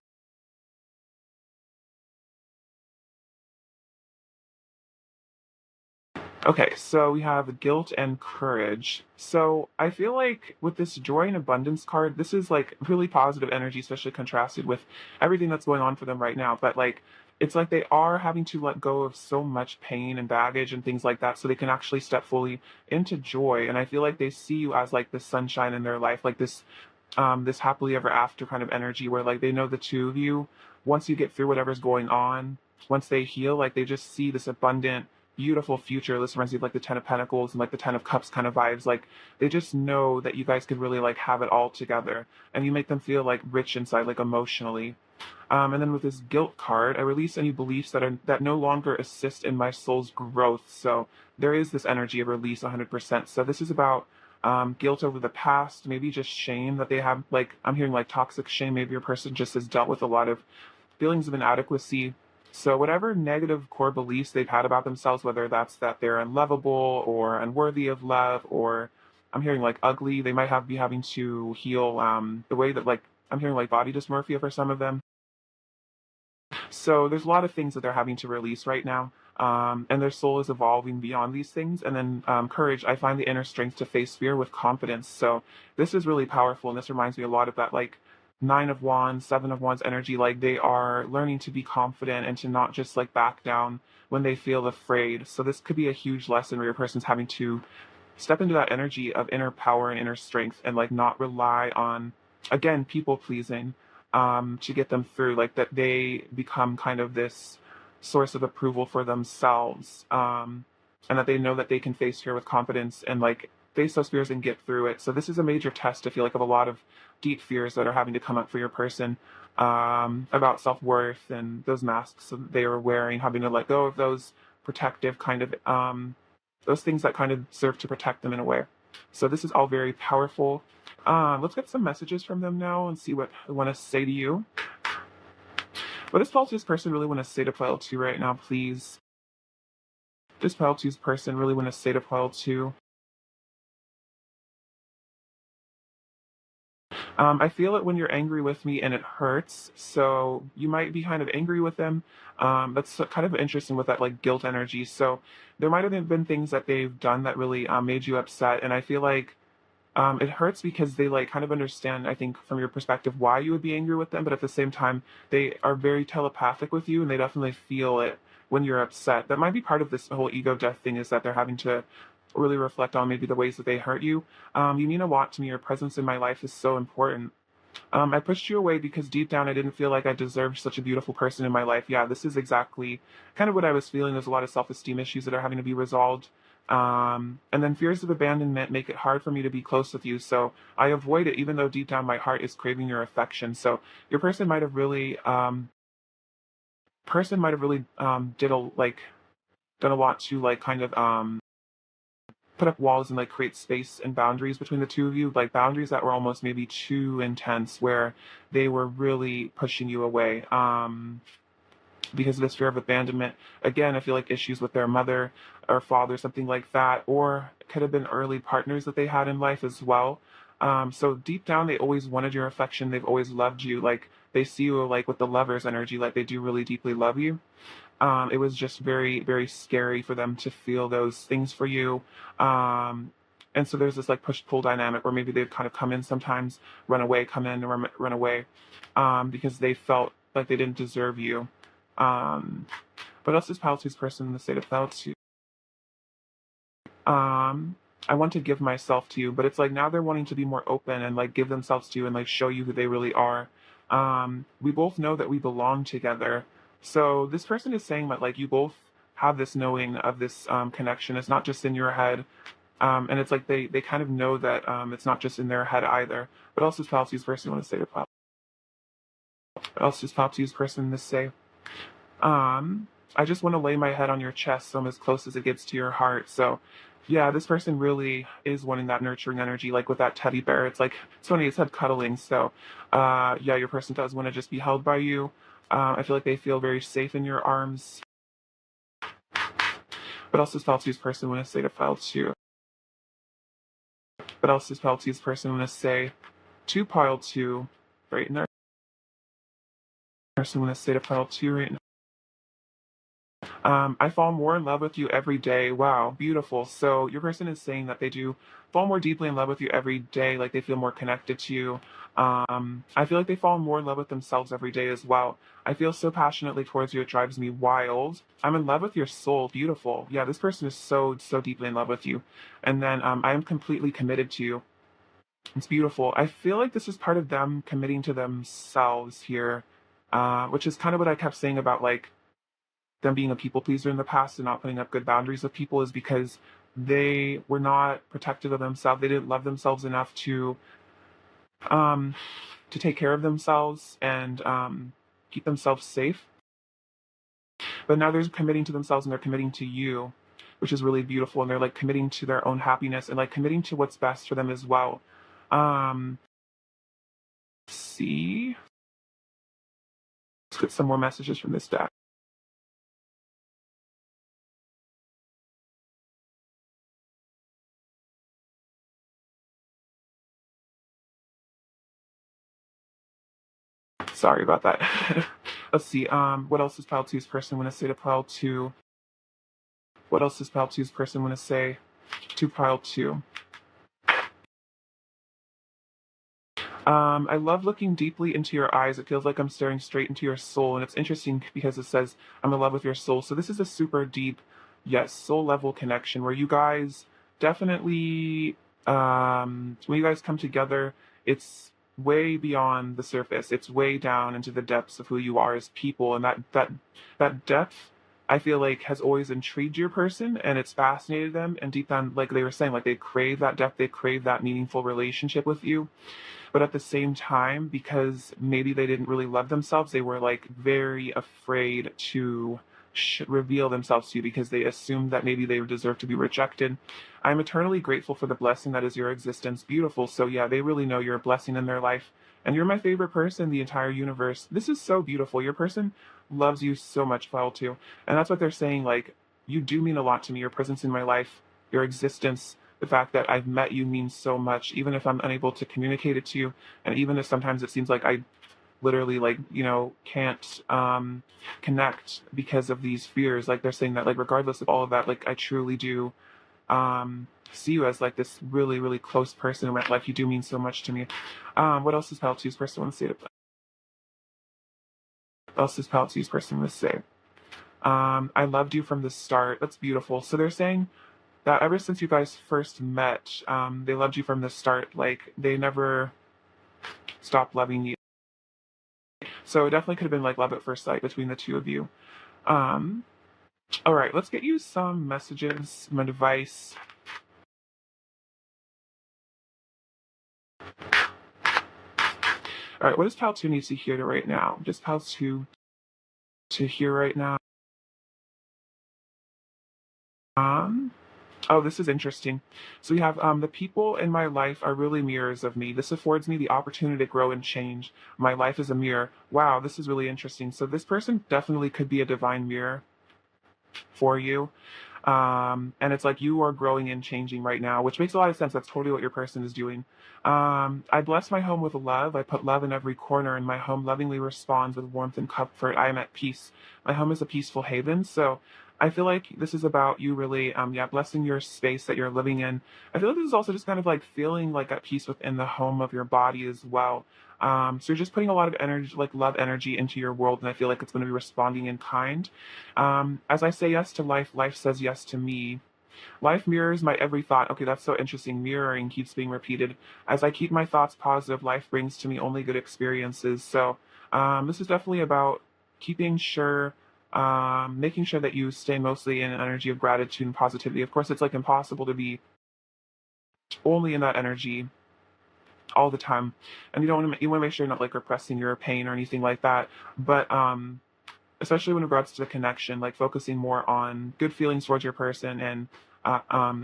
Speaker 1: Okay, so we have guilt and courage. So I feel like with this joy and abundance card, this is like really positive energy, especially contrasted with everything that's going on for them right now. But like, it's like they are having to let go of so much pain and baggage and things like that, so they can actually step fully into joy. And I feel like they see you as like the sunshine in their life, like this happily ever after kind of energy, where like they know the two of you, once you get through whatever's going on, once they heal, like they just see this abundant, beautiful future. This reminds me of like the Ten of Pentacles and like the Ten of Cups kind of vibes. Like they just know that you guys could really like have it all together, and you make them feel like rich inside, like emotionally. And then with this guilt card, I release any beliefs that no longer assist in my soul's growth. So there is this energy of release 100%. So this is about guilt over the past, maybe just shame that they have. Like I'm hearing like toxic shame. Maybe your person just has dealt with a lot of feelings of inadequacy. So whatever negative core beliefs they've had about themselves, whether that's that they're unlovable or unworthy of love, or I'm hearing like ugly, they might be having to heal the way that like I'm hearing like body dysmorphia for some of them. So there's a lot of things that they're having to release right now. And their soul is evolving beyond these things. And then courage, I find the inner strength to face fear with confidence. So this is really powerful. And this reminds me a lot of that, like Nine of Wands, Seven of Wands energy. Like they are learning to be confident and to not just like back down when they feel afraid. So this could be a huge lesson where your person's having to step into that energy of inner power and inner strength, and like not rely on, again, people pleasing to get them through, like that they become kind of this source of approval for themselves, and that they know that they can face fear with confidence and like face those fears and get through it. So this is a major test, I feel like, of a lot of deep fears that are having to come up for your person, about self-worth and those masks that they are wearing, having to let go of those protective kind of those things that kind of serve to protect them in a way. So this is all very powerful. Let's get some messages from them now and see what they want to say to you. What does Pile 2's person really want to say to Pile 2 right now, please? Does Pile 2's person really want to say to Pile 2? I feel it when you're angry with me and it hurts. So you might be kind of angry with them. That's kind of interesting with that like guilt energy. So there might have been things that they've done that really made you upset. And I feel like it hurts because they like kind of understand, I think, from your perspective, why you would be angry with them. But at the same time, they are very telepathic with you and they definitely feel it when you're upset. That might be part of this whole ego death thing is that they're having to really reflect on maybe the ways that they hurt you. You mean a lot to me. Your presence in my life is so important. I pushed you away because deep down I didn't feel like I deserved such a beautiful person in my life. Yeah, this is exactly kind of what I was feeling. There's a lot of self-esteem issues that are having to be resolved. And then fears of abandonment make it hard for me to be close with you. So I avoid it, even though deep down my heart is craving your affection. So your person might have really done a lot to like kind of put up walls and like create space and boundaries between the two of you, like boundaries that were almost maybe too intense, where they were really pushing you away. Because of this fear of abandonment. Again, I feel like issues with their mother or father, something like that, or it could have been early partners that they had in life as well. So deep down, they always wanted your affection. They've always loved you. Like they see you like with the lover's energy, like they do really deeply love you. It was just very, very scary for them to feel those things for you. And so there's this like push pull dynamic where maybe they'd kind of come in sometimes, run away, come in, run away, because they felt like they didn't deserve you. Um, but else is Paltu's person in the state of Paltu? Um, I want to give myself to you, but it's like now they're wanting to be more open and like give themselves to you and like show you who they really are. We both know that we belong together. So this person is saying that like you both have this knowing of this connection. It's not just in your head. And it's like they kind of know that it's not just in their head either. What else does Paltu's person want to say to Pal? What else does Paltu's person to say? Um, I just want to lay my head on your chest so I'm as close as it gets to your heart. So, yeah, this person really is wanting that nurturing energy, like with that teddy bear. It's like, it's funny, it said cuddling. So, yeah, your person does want to just be held by you. I feel like they feel very safe in your arms. What else does Faltu's person want to say to Faltu? What else does Faltu's person want to say to pile two right now? Person want to say to pile two right now? I fall more in love with you every day. Wow, beautiful. So your person is saying that they do fall more deeply in love with you every day, like they feel more connected to you. I feel like they fall more in love with themselves every day as well. I feel so passionately towards you, it drives me wild. I'm in love with your soul. Beautiful. Yeah, this person is so deeply in love with you. And then I am completely committed to you. It's beautiful. I feel like this is part of them committing to themselves here, which is kind of what I kept saying about like them being a people pleaser in the past and not putting up good boundaries with people is because they were not protective of themselves. They didn't love themselves enough um, to take care of themselves and keep themselves safe. But now they're committing to themselves and they're committing to you, which is really beautiful. And they're like committing to their own happiness and like committing to what's best for them as well. Um, see, let's get some more messages from this deck. Sorry about that. Let's see. What else does Pile Two's person want to say to Pile Two? What else does Pile Two's person want to say to Pile Two? I love looking deeply into your eyes. It feels like I'm staring straight into your soul, and it's interesting because it says I'm in love with your soul. So this is a super deep, yes, soul level connection where you guys definitely, when you guys come together, it's way beyond the surface. It's way down into the depths of who you are as people, and that depth. I feel like has always intrigued your person and it's fascinated them. And deep down, like they were saying, like they crave that depth, they crave that meaningful relationship with you. But at the same time, because maybe they didn't really love themselves, they were like very afraid to reveal themselves to you because they assumed that maybe they deserve to be rejected. I'm eternally grateful for the blessing that is your existence. Beautiful. So yeah, they really know you're a blessing in their life. And you're my favorite person in the entire universe. This is so beautiful. Your person loves you so much, File too. And that's what they're saying. Like, you do mean a lot to me. Your presence in my life, your existence, the fact that I've met you means so much, even if I'm unable to communicate it to you, and even if sometimes it seems like I literally like, can't connect because of these fears. Like they're saying that like regardless of all of that, like I truly do see you as like this really, really close person in my life. You do mean so much to me. What else does Pal 2's person want to say? What else does Pal 2's person want to say? I loved you from the start. That's beautiful. So they're saying that ever since you guys first met, they loved you from the start. Like they never stopped loving you. So it definitely could have been like love at first sight between the two of you. Um, all right, let's get you some messages, some advice. All right, what does Pal 2 need to hear right now? Just Pal 2 to hear right now. Um, oh, this is interesting. So we have the people in my life are really mirrors of me. This affords me the opportunity to grow and change. My life is a mirror. Wow, this is really interesting. So this person definitely could be a divine mirror for you. And it's like you are growing and changing right now, which makes a lot of sense. That's totally what your person is doing. I bless my home with love. I put love in every corner, and my home lovingly responds with warmth and comfort. I am at peace. My home is a peaceful haven. So I feel like this is about you really, blessing your space that you're living in. I feel like this is also just kind of like feeling like at peace within the home of your body as well. So you're just putting a lot of energy, like love energy into your world, and I feel like it's going to be responding in kind. As I say yes to life, life says yes to me. Life mirrors my every thought. Okay, that's so interesting. Mirroring keeps being repeated. As I keep my thoughts positive, life brings to me only good experiences. So this is definitely about keeping sure, making sure that you stay mostly in an energy of gratitude and positivity. Of course, it's like impossible to be only in that energy all the time, and you want to make sure you're not like repressing your pain or anything like that. But especially when regards to the connection, like focusing more on good feelings towards your person and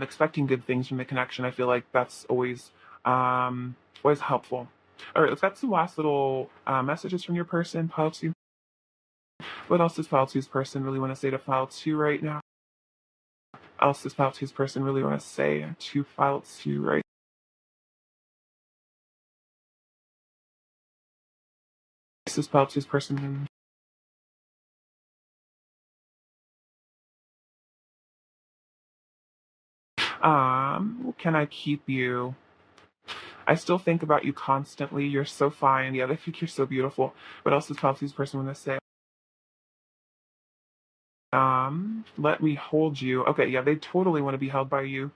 Speaker 1: expecting good things from the connection. I feel like that's always helpful. All right, let's get some last little messages from your person, Pile 2. What else does Pile 2's person really want to say to Pile 2 right now? What else does Pile 2's person really want to say to Pile 2 right now? This is Pile 2's person. Can I keep you? I still think about you constantly. You're so fine. Yeah, they think you're so beautiful. What else does Pile 2's person want to say? Let me hold you. Okay, yeah, they totally want to be held by you.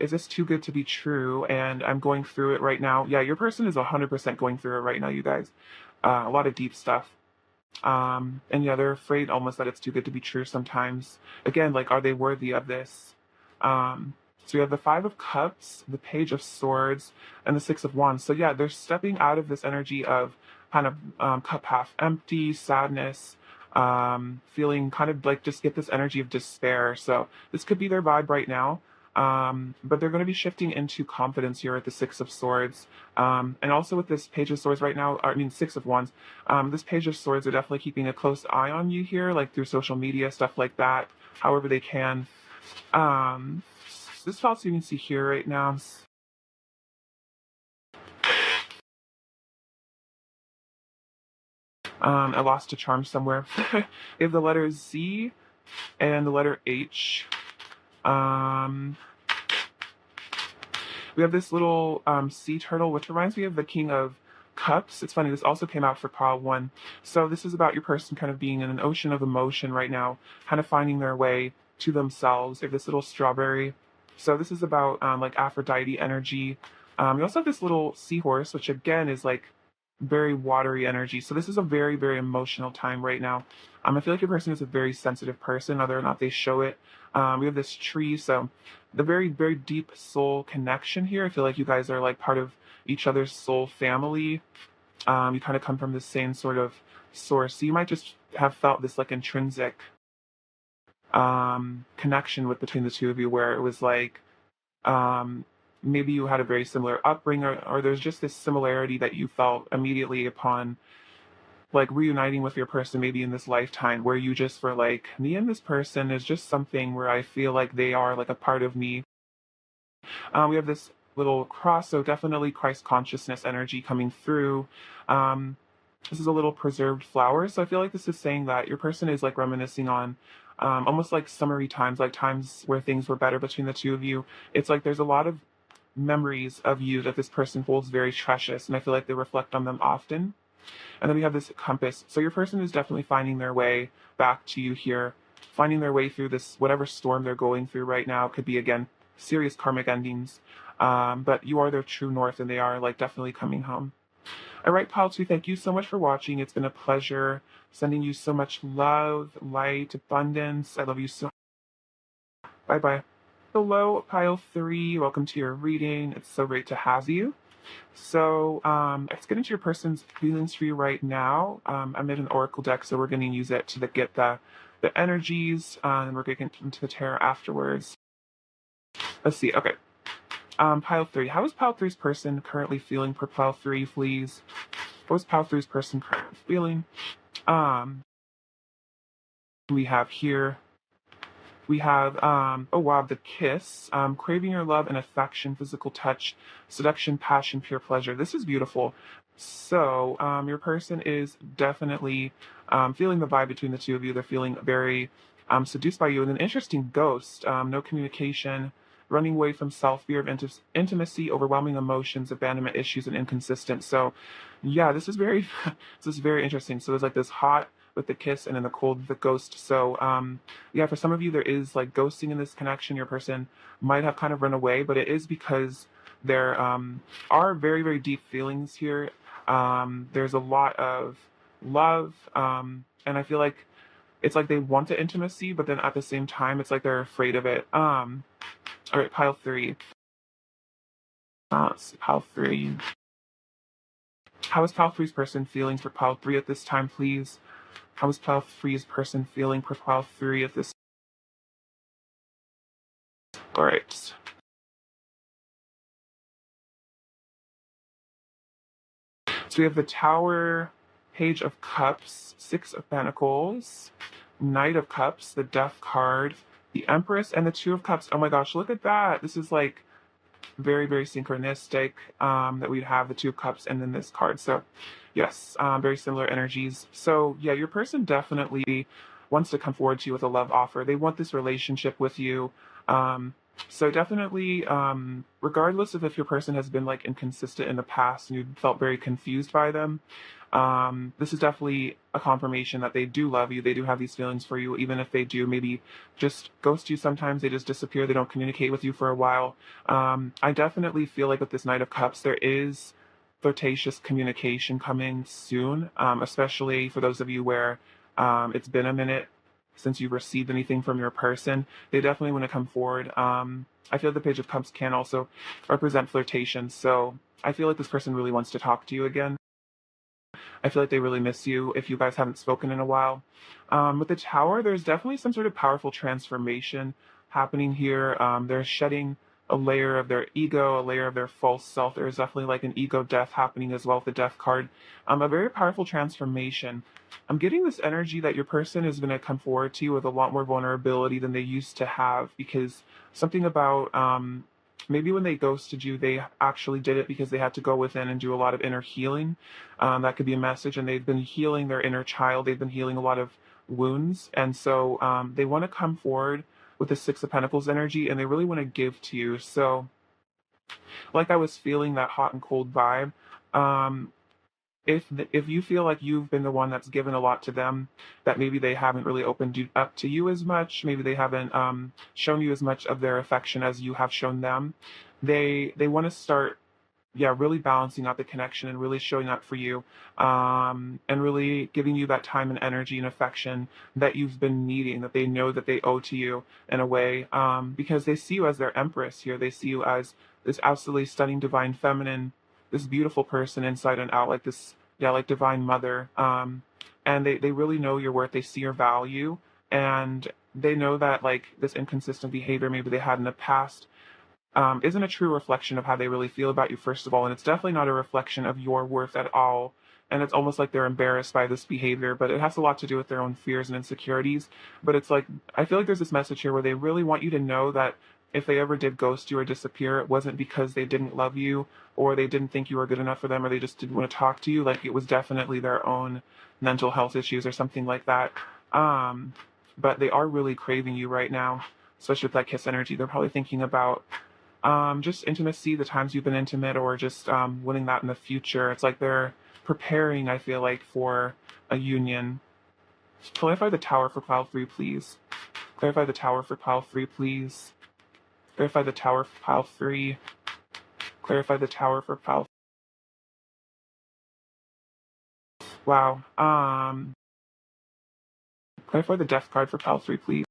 Speaker 1: Is this too good to be true? And I'm going through it right now. Yeah, your person is 100% going through it right now, you guys. A lot of deep stuff. And yeah, they're afraid almost that it's too good to be true sometimes. Again, like, are they worthy of this? So we have the Five of Cups, the Page of Swords, and the Six of Wands. So yeah, they're stepping out of this energy of kind of cup half empty, sadness, feeling kind of like just get this energy of despair. So this could be their vibe right now. But they're going to be shifting into confidence here at the Six of Swords. And also with this Page of Swords right now, I mean, Six of Wands, this Page of Swords are definitely keeping a close eye on you here, like through social media, stuff like that, however they can. Um, this felt you can see here right now. I lost a charm somewhere. We have the letter Z and the letter H. Um, we have this little sea turtle, which reminds me of the King of Cups. It's funny, this also came out for pile 1. So this is about your person kind of being in an ocean of emotion right now, kind of finding their way to themselves. They have this little strawberry. So this is about like Aphrodite energy. You also have this little seahorse, which again is like very watery energy. So this is a very, very emotional time right now. I feel like your person is a very sensitive person, whether or not they show it. We have this tree, so the very, very deep soul connection here. I feel like you guys are like part of each other's soul family. You kind of come from the same sort of source. So you might just have felt this like intrinsic connection with between the two of you where it was like um, maybe you had a very similar upbringing or there's just this similarity that you felt immediately upon like reuniting with your person maybe in this lifetime where you just were like me and this person is just something where I feel like they are like a part of me We have this little cross, so definitely Christ consciousness energy coming through. Um, this is a little preserved flower, so I feel like this is saying that your person is like reminiscing on almost like summery times, like times where things were better between the two of you. It's like there's a lot of memories of you that this person holds very precious, and I feel like they reflect on them often. And then we have this compass. So your person is definitely finding their way back to you here, finding their way through this, whatever storm they're going through right now. Could be, again, serious karmic endings. But you are their true north, and they are like definitely coming home. All right, pile two, thank you so much for watching. It's been a pleasure sending you so much love, light, abundance. I love you so. Bye bye. Hello, pile three. Welcome to your reading. It's so great to have you. So let's get into your person's feelings for you right now. I made an oracle deck, so we're going to use it to get the energies, and we're going to get into the tarot afterwards. Let's see. Okay. Pile three. How is pile three's person currently feeling for pile three, please? What is pile three's person currently feeling? We have here. We have, oh wow, the kiss, craving your love and affection, physical touch, seduction, passion, pure pleasure. This is beautiful. So your person is definitely feeling the vibe between the two of you. They're feeling very seduced by you. And an interesting ghost, no communication, running away from self, fear of intimacy, overwhelming emotions, abandonment issues, and inconsistent. So yeah, this is very, this is very interesting. So there's like this hot with the kiss, and then the cold with the ghost. So yeah, for some of you, there is like ghosting in this connection. Your person might have kind of run away, but it is because there are very, very deep feelings here. There's a lot of love, and I feel like it's like they want the intimacy, but then at the same time, it's like they're afraid of it. All right, pile three. Let's see, pile three. How is pile three's person feeling for pile three at this time, please? How is pile three's person feeling for pile three at this? All right. So we have the Tower, Page of Cups, Six of Pentacles, Knight of Cups, the Death card, the Empress, and the Two of Cups. Oh my gosh, look at that. This is like very, very synchronistic that we'd have the Two of Cups and then this card. So yes, very similar energies. So yeah, your person definitely wants to come forward to you with a love offer. They want this relationship with you. So definitely, regardless of if your person has been like inconsistent in the past and you felt very confused by them, this is definitely a confirmation that they do love you. They do have these feelings for you, even if they do maybe just ghost you sometimes. They just disappear. They don't communicate with you for a while. I definitely feel like with this Knight of Cups, there is flirtatious communication coming soon, especially for those of you where it's been a minute since you've received anything from your person. They definitely want to come forward. I feel the Page of Cups can also represent flirtation. So I feel like this person really wants to talk to you again. I feel like they really miss you if you guys haven't spoken in a while. With the Tower, there's definitely some sort of powerful transformation happening here. They're shedding a layer of their ego, a layer of their false self. There's definitely like an ego death happening as well with the Death card. A very powerful transformation. I'm getting this energy that your person is going to come forward to you with a lot more vulnerability than they used to have, because something about maybe when they ghosted you, they actually did it because they had to go within and do a lot of inner healing. That could be a message, and they've been healing their inner child. They've been healing a lot of wounds, and so they want to come forward with the Six of Pentacles energy, and they really want to give to you. So, like I was feeling that hot and cold vibe. If you feel like you've been the one that's given a lot to them, that maybe they haven't really opened you up to you as much, maybe they haven't shown you as much of their affection as you have shown them, they want to start, yeah, really balancing out the connection and really showing up for you, and really giving you that time and energy and affection that you've been needing, that they know that they owe to you in a way, because they see you as their empress here. They see you as this absolutely stunning, divine feminine, this beautiful person inside and out, like this, yeah, like divine mother. And they really know your worth. They see your value, and they know that like this inconsistent behavior maybe they had in the past isn't a true reflection of how they really feel about you, first of all, and it's definitely not a reflection of your worth at all. And it's almost like they're embarrassed by this behavior, but it has a lot to do with their own fears and insecurities. But it's like, I feel like there's this message here where they really want you to know that if they ever did ghost you or disappear, it wasn't because they didn't love you or they didn't think you were good enough for them or they just didn't want to talk to you. Like it was definitely their own mental health issues or something like that. Um, but they are really craving you right now, especially with that kiss energy. They're probably thinking about just intimacy, the times you've been intimate, or just winning that in the future. It's like they're preparing, I feel like, for a union. Clarify the tower for pile 3, please. Clarify the tower for pile 3, please. Clarify the tower for pile 3. Clarify the tower for pile. Wow. Clarify the death card for pile 3, please.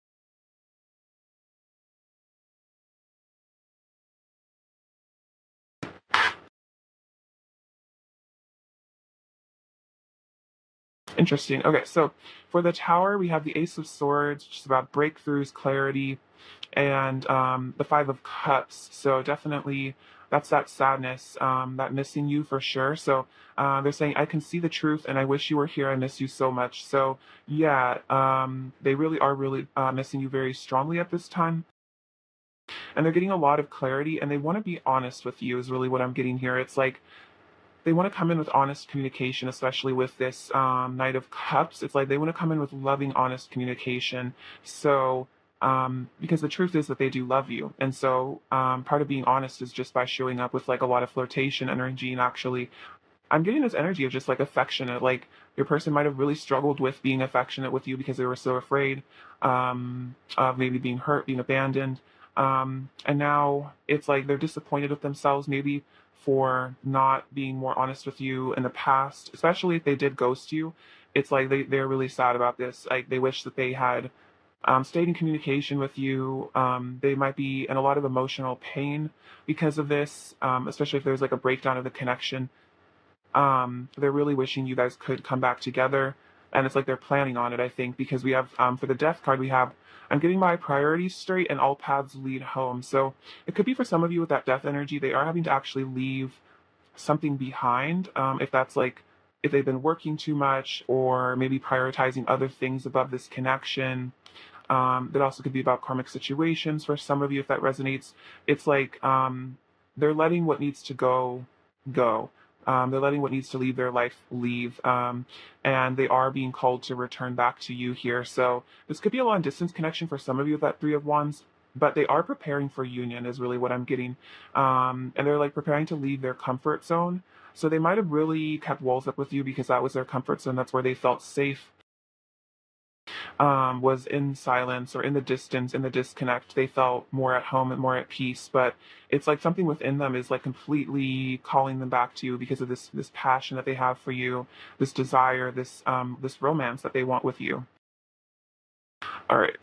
Speaker 1: Interesting. Okay, so for the tower, we have the Ace of Swords, which is about breakthroughs, clarity, and the Five of Cups. So definitely, that's that sadness, that missing you for sure. So they're saying, I can see the truth, and I wish you were here. I miss you so much. So yeah, they really are really missing you very strongly at this time. And they're getting a lot of clarity, and they want to be honest with you, is really what I'm getting here. It's like, they want to come in with honest communication, especially with this Knight of Cups. It's like they want to come in with loving, honest communication. So, because the truth is that they do love you. And so, part of being honest is just by showing up with like a lot of flirtation energy and actually I'm getting this energy of just like affectionate. Like your person might have really struggled with being affectionate with you because they were so afraid of maybe being hurt, being abandoned. And now it's like they're disappointed with themselves, maybe for not being more honest with you in the past, especially if they did ghost you. It's like they're really sad about this. Like they wish that they had stayed in communication with you. They might be in a lot of emotional pain because of this, especially if there's like a breakdown of the connection. They're really wishing you guys could come back together, and it's like they're planning on it, I think, because we have for the death card we have I'm getting my priorities straight and all paths lead home. So it could be for some of you with that death energy, they are having to actually leave something behind. If that's like if they've been working too much or maybe prioritizing other things above this connection. That also could be about karmic situations for some of you if that resonates. It's like they're letting what needs to go go. They're letting what needs to leave their life leave. And they are being called to return back to you here. So this could be a long distance connection for some of you with that Three of Wands, but they are preparing for union, is really what I'm getting. And they're like preparing to leave their comfort zone. So they might have really kept walls up with you because that was their comfort zone. That's where they felt safe, was in silence or in the distance, in the disconnect. They felt more at home and more at peace. But it's like something within them is like completely calling them back to you because of this passion that they have for you, this desire, this romance that they want with you. All right.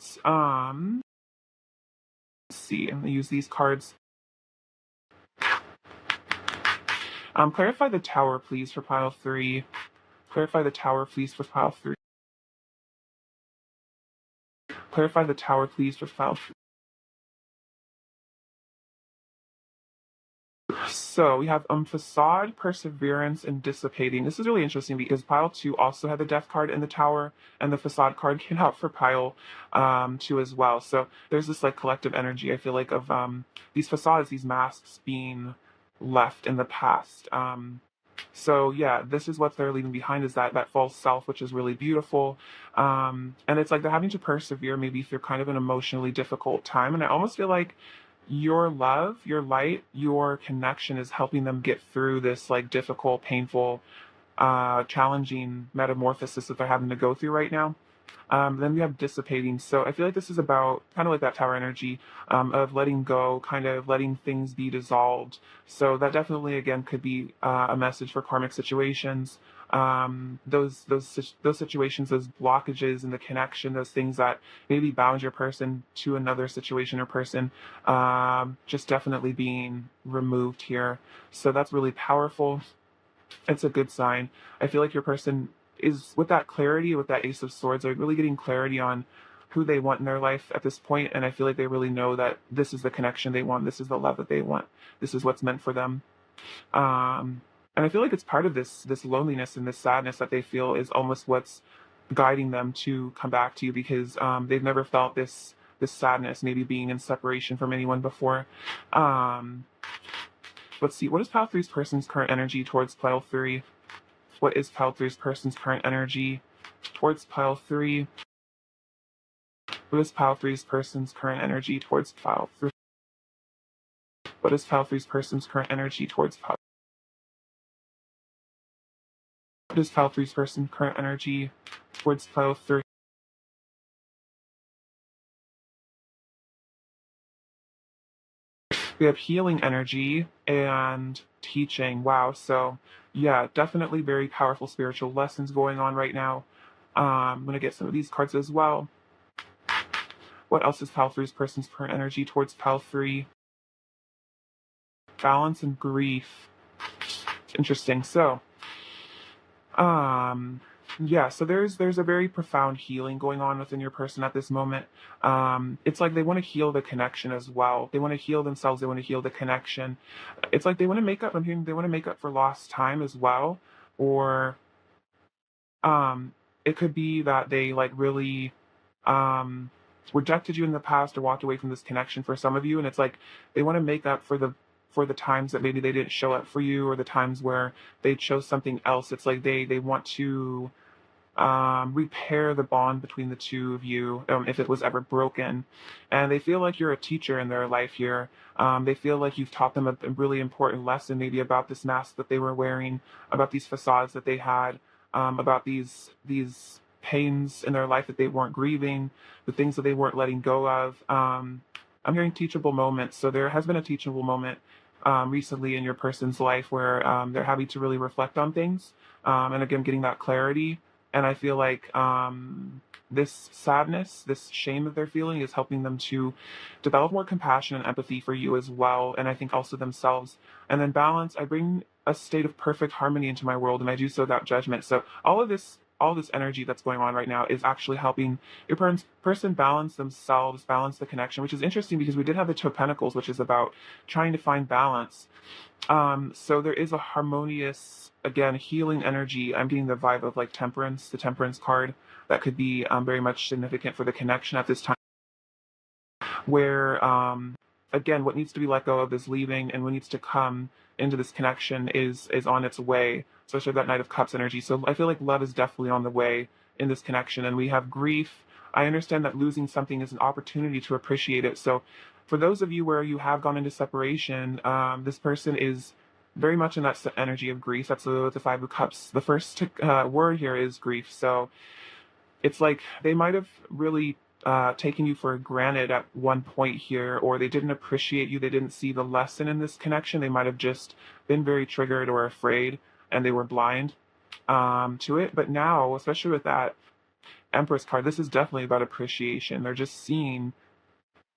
Speaker 1: Let's see. I'm gonna use these cards. Clarify the tower, please, for pile 3. Clarify the tower, please, for pile 3. Clarify the tower, please, for pile 3. So we have facade, perseverance, and dissipating. This is really interesting because pile 2 also had the death card in the tower, and the facade card came out for pile 2 as well. So there's this like collective energy, I feel like, of these facades, these masks being left in the past. So yeah, this is what they're leaving behind is that false self, which is really beautiful. And it's like they're having to persevere maybe through kind of an emotionally difficult time. And I almost feel like your love, your light, your connection is helping them get through this like difficult, painful, challenging metamorphosis that they're having to go through right now. Then we have dissipating. So I feel like this is about kind of like that tower energy of letting go, kind of letting things be dissolved. So that definitely, again, could be a message for karmic situations. Those situations, those blockages in the connection, those things that maybe bound your person to another situation or person, just definitely being removed here. So that's really powerful. It's a good sign. I feel like your person is with that clarity, with that Ace of Swords, they're really getting clarity on who they want in their life at this point, and I feel like they really know that this is the connection they want, this is the love that they want, this is what's meant for them. And I feel like it's part of this loneliness and this sadness that they feel is almost what's guiding them to come back to you because they've never felt this this sadness, maybe being in separation from anyone before. Um, let's see, what is pile three's person's current energy towards pile three? What is pile three's person's current energy towards pile three? What is pile three's person's current energy towards pile three? What is pile three's person's current energy towards pile? What is pile three's person's current energy towards pile three? We have healing energy and teaching. Wow. So, yeah, definitely very powerful spiritual lessons going on right now. I'm going to get some of these cards as well. What else is pile three's person's current energy towards pile three? Balance and grief. Interesting. So, yeah, so there's a very profound healing going on within your person at this moment. It's like they want to heal the connection as well. They want to heal themselves. They want to heal the connection. It's like they want to make up. I'm hearing they want to make up for lost time as well, or um, it could be that they like really um rejected you in the past or walked away from this connection for some of you, and it's like they want to make up for the times that maybe they didn't show up for you, or the times where they chose something else. It's like they want to repair the bond between the two of you, if it was ever broken. And they feel like you're a teacher in their life here. They feel like you've taught them a really important lesson, maybe about this mask that they were wearing, about these facades that they had, about these pains in their life that they weren't grieving, the things that they weren't letting go of. I'm hearing teachable moments. So there has been a teachable moment recently in your person's life where they're having to really reflect on things, and again, getting that clarity. And I feel like this sadness, this shame that they're feeling is helping them to develop more compassion and empathy for you as well. And I think also themselves. And then balance, I bring a state of perfect harmony into my world, and I do so without judgment. So all this energy that's going on right now is actually helping your person balance themselves, balance the connection, which is interesting because we did have the Two of Pentacles, which is about trying to find balance. So there is a harmonious, again, healing energy. I'm getting the vibe of like temperance, the temperance card that could be very much significant for the connection at this time, where again, what needs to be let go of is leaving, and what needs to come into this connection is on its way. So I show that Knight of Cups energy. So I feel like love is definitely on the way in this connection. And we have grief. I understand that losing something is an opportunity to appreciate it. So for those of you where you have gone into separation, this person is very much in that energy of grief. That's the Five of Cups. The first word here is grief. So it's like they might have really taken you for granted at one point here, or they didn't appreciate you. They didn't see the lesson in this connection. They might have just been very triggered or afraid, and they were blind to it. But now, especially with that Empress card, this is definitely about appreciation. They're just seeing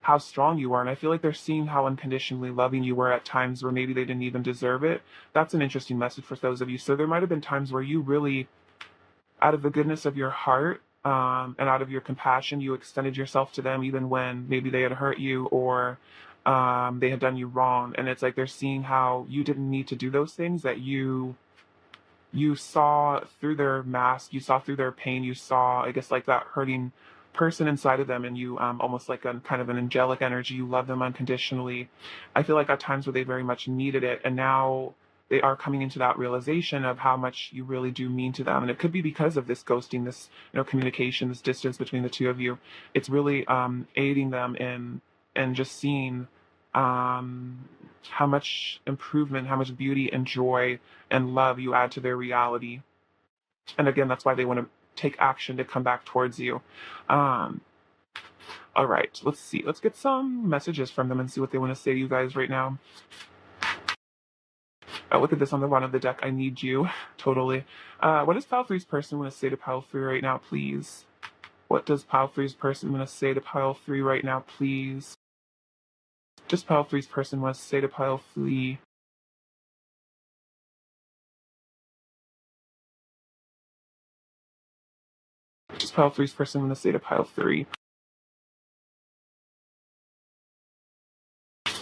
Speaker 1: how strong you are, and I feel like they're seeing how unconditionally loving you were at times where maybe they didn't even deserve it. That's an interesting message for those of you. So there might have been times where you really, out of the goodness of your heart, and out of your compassion, you extended yourself to them even when maybe they had hurt you, or they had done you wrong. And it's like they're seeing how you didn't need to do those things, that you saw through their mask, you saw through their pain, you saw, I guess, like that hurting person inside of them, and you almost like a kind of an angelic energy. You love them unconditionally. I feel like at times where they very much needed it, and now they are coming into that realization of how much you really do mean to them. And it could be because of this ghosting, this communication, this distance between the two of you. It's really aiding them in just seeing how much improvement, how much beauty and joy and love you add to their reality. And again, that's why they want to take action to come back towards you. Um, all right, let's see. Let's get some messages from them and see what they want to say to you guys right now. Look at this on the bottom of the deck. I need you. Totally. What does Pile Three's person want to say to Pile 3 right now, please? What does Pile Three's person want to say to Pile 3 right now, please? Just Pile Three's person wants to say to Pile 3. Just Pile Three's person want to say to Pile 3.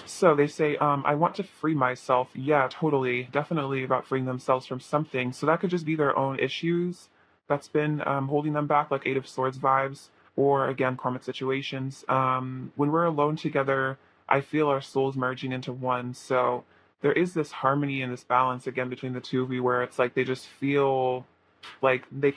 Speaker 1: So they say, I want to free myself. Yeah, totally. Definitely about freeing themselves from something. So that could just be their own issues that's been holding them back, like Eight of Swords vibes. or again, karmic situations. When we're alone together, I feel our souls merging into one. So there is this harmony and this balance again between the two of you where it's like they just feel like they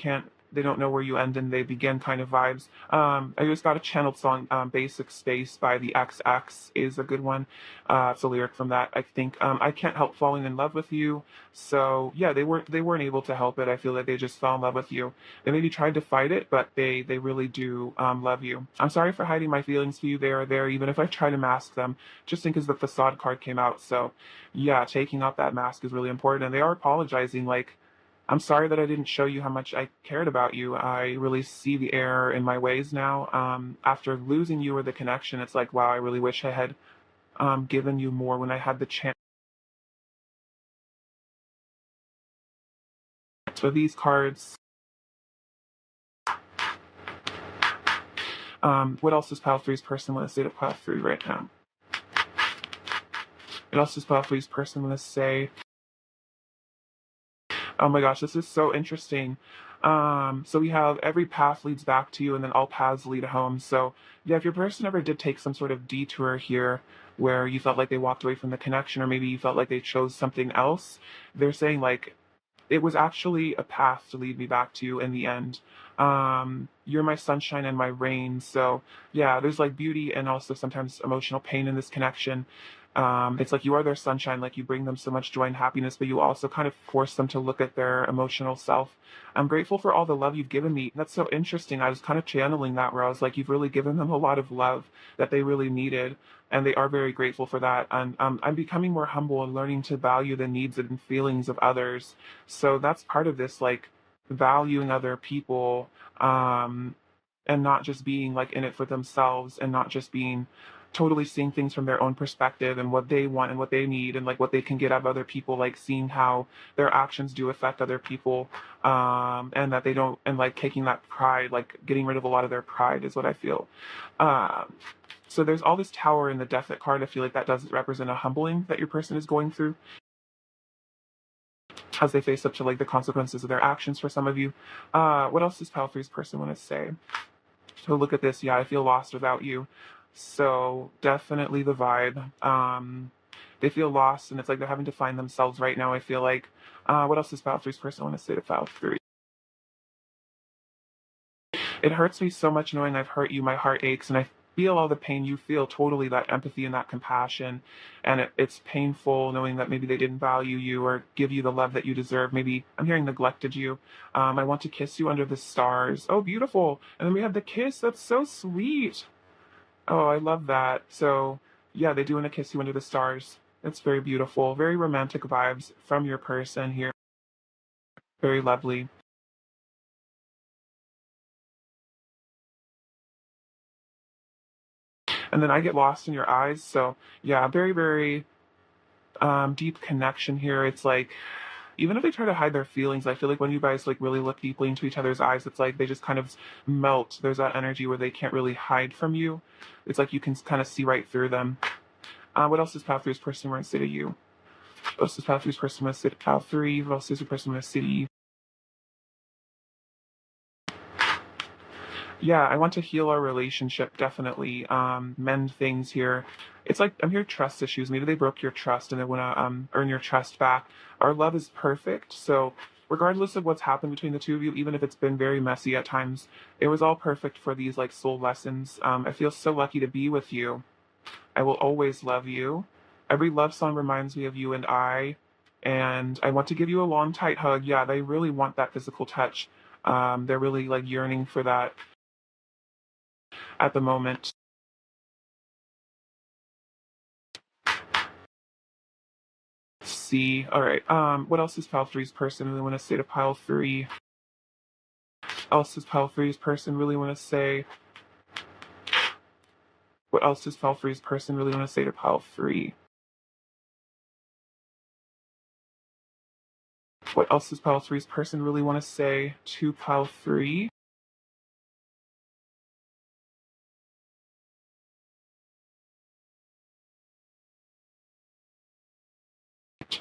Speaker 1: don't know where you end and they begin kind of vibes. I just got a channeled song, Basic Space by the XX is a good one. It's a lyric from that. I think I can't help falling in love with you. So yeah, they weren't able to help it. I feel that they just fell in love with you. They maybe tried to fight it, but they really do love you. I'm sorry for hiding my feelings for you. They are there, even if I try to mask them. Just think as the facade card came out. So yeah, taking off that mask is really important. And they are apologizing, like, I'm sorry that I didn't show you how much I cared about you. I really see the error in my ways now. After losing you or the connection, it's like, wow, I really wish I had given you more when I had the chance. For these cards, what else does Pile Three's person want to say to Pile Three right now? What else does Pile Three's person want to say? Oh my gosh, this is so interesting. So we have every path leads back to you, and then all paths lead home. So yeah, if your person ever did take some sort of detour here, where you felt like they walked away from the connection, or maybe you felt like they chose something else, they're saying like it was actually a path to lead me back to you in the end. You're my sunshine and my rain. So yeah, there's like beauty and also sometimes emotional pain in this connection. It's like you are their sunshine, like you bring them so much joy and happiness, but you also kind of force them to look at their emotional self. I'm grateful for all the love you've given me. That's so interesting. I was kind of channeling that where I was like, you've really given them a lot of love that they really needed, and they are very grateful for that. And I'm becoming more humble and learning to value the needs and feelings of others. So that's part of this, like valuing other people, and not just being like in it for themselves and not just being totally seeing things from their own perspective and what they want and what they need and like what they can get out of other people, like seeing how their actions do affect other people, and that they don't, and like taking that pride, like getting rid of a lot of their pride is what I feel. So there's all this tower in the death card. I feel like that does represent a humbling that your person is going through as they face up to like the consequences of their actions for some of you. What else does Pile Three's person want to say? So look at this. Yeah, I feel lost without you. So definitely the vibe. They feel lost, and it's like they're having to find themselves right now. I feel like. What else does Pile Three's person want to say to Pile Three? It hurts me so much knowing I've hurt you. My heart aches, and I feel all the pain you feel. Totally, that empathy and that compassion, and it's painful knowing that maybe they didn't value you or give you the love that you deserve. Maybe I'm hearing neglected you. I want to kiss you under the stars. Oh, beautiful! And then we have the kiss. That's so sweet. Oh, I love that. So, yeah, they do want to kiss you under the stars. It's very beautiful. Very romantic vibes from your person here. Very lovely. And then I get lost in your eyes. So, yeah, very, very deep connection here. It's like, even if they try to hide their feelings, I feel like when you guys like really look deeply into each other's eyes, it's like they just kind of melt. There's that energy where they can't really hide from you. It's like you can kind of see right through them. What else does Path Three's person want to say to you? What else does Path Three's person want to say to Path Three? What else does your person want to say to you? Yeah, I want to heal our relationship, definitely. Mend things here. It's like I'm here trust issues. Maybe they broke your trust and they want to earn your trust back. Our love is perfect, so regardless of what's happened between the two of you, even if it's been very messy at times, it was all perfect for these like soul lessons. I feel so lucky to be with you. I will always love you. Every love song reminds me of you and I want to give you a long, tight hug. Yeah, they really want that physical touch. They're really like yearning for that at the moment. See, all right. What else does Pile Three's person really want to say to Pile Three? Else does Pile Three's person really want to say? What else does Pile Three's person really want to say to Pile Three? What else does Pile Three's person really want to say to Pile Three?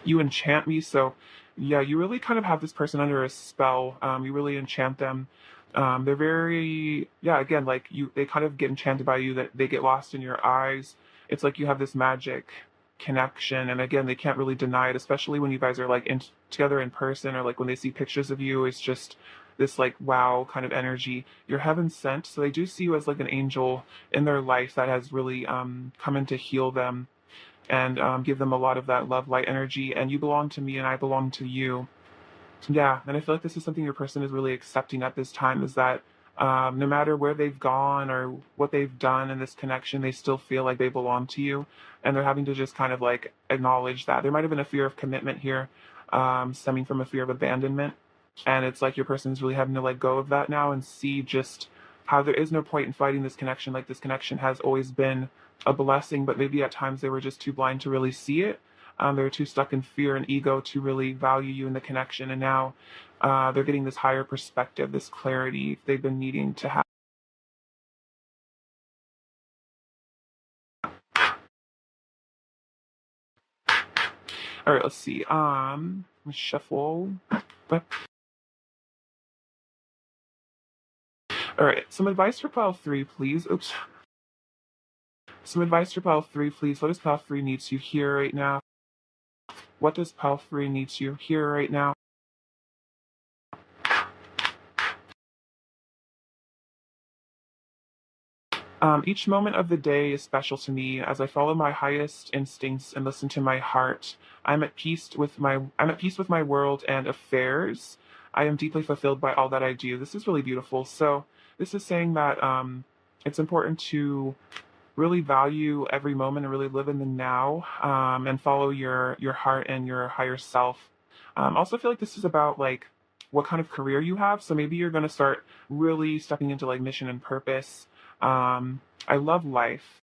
Speaker 1: You enchant me, so yeah, you really kind of have this person under a spell. You really enchant them. They're very, yeah, again, like they kind of get enchanted by you, that they get lost in your eyes. It's like you have this magic connection. And again, they can't really deny it, especially when you guys are like together in person, or like when they see pictures of you. It's just this like wow kind of energy. You're heaven sent. So they do see you as like an angel in their life that has really come in to heal them and give them a lot of that love light energy. And you belong to me and I belong to you. Yeah, and I feel like this is something your person is really accepting at this time, is that no matter where they've gone or what they've done in this connection, they still feel like they belong to you. And they're having to just kind of like acknowledge that. There might have been a fear of commitment here, stemming from a fear of abandonment. And it's like your person is really having to let go of that now and see just how there is no point in fighting this connection. Like this connection has always been a blessing, but maybe at times they were just too blind to really see it. They were too stuck in fear and ego to really value you in the connection. And now they're getting this higher perspective, this clarity they've been needing to have. All right, let's see. Shuffle. But all right, some advice for pile three, please. Oops. Some advice for pile three, please. What does pile three need to hear right now? What does pile three need to hear right now? Each moment of the day is special to me as I follow my highest instincts and listen to my heart. I'm at peace with my world and affairs. I am deeply fulfilled by all that I do. This is really beautiful. So this is saying that it's important to really value every moment and really live in the now, and follow your heart and your higher self. Also, I feel like this is about like what kind of career you have. So maybe you're going to start really stepping into like mission and purpose. I love life.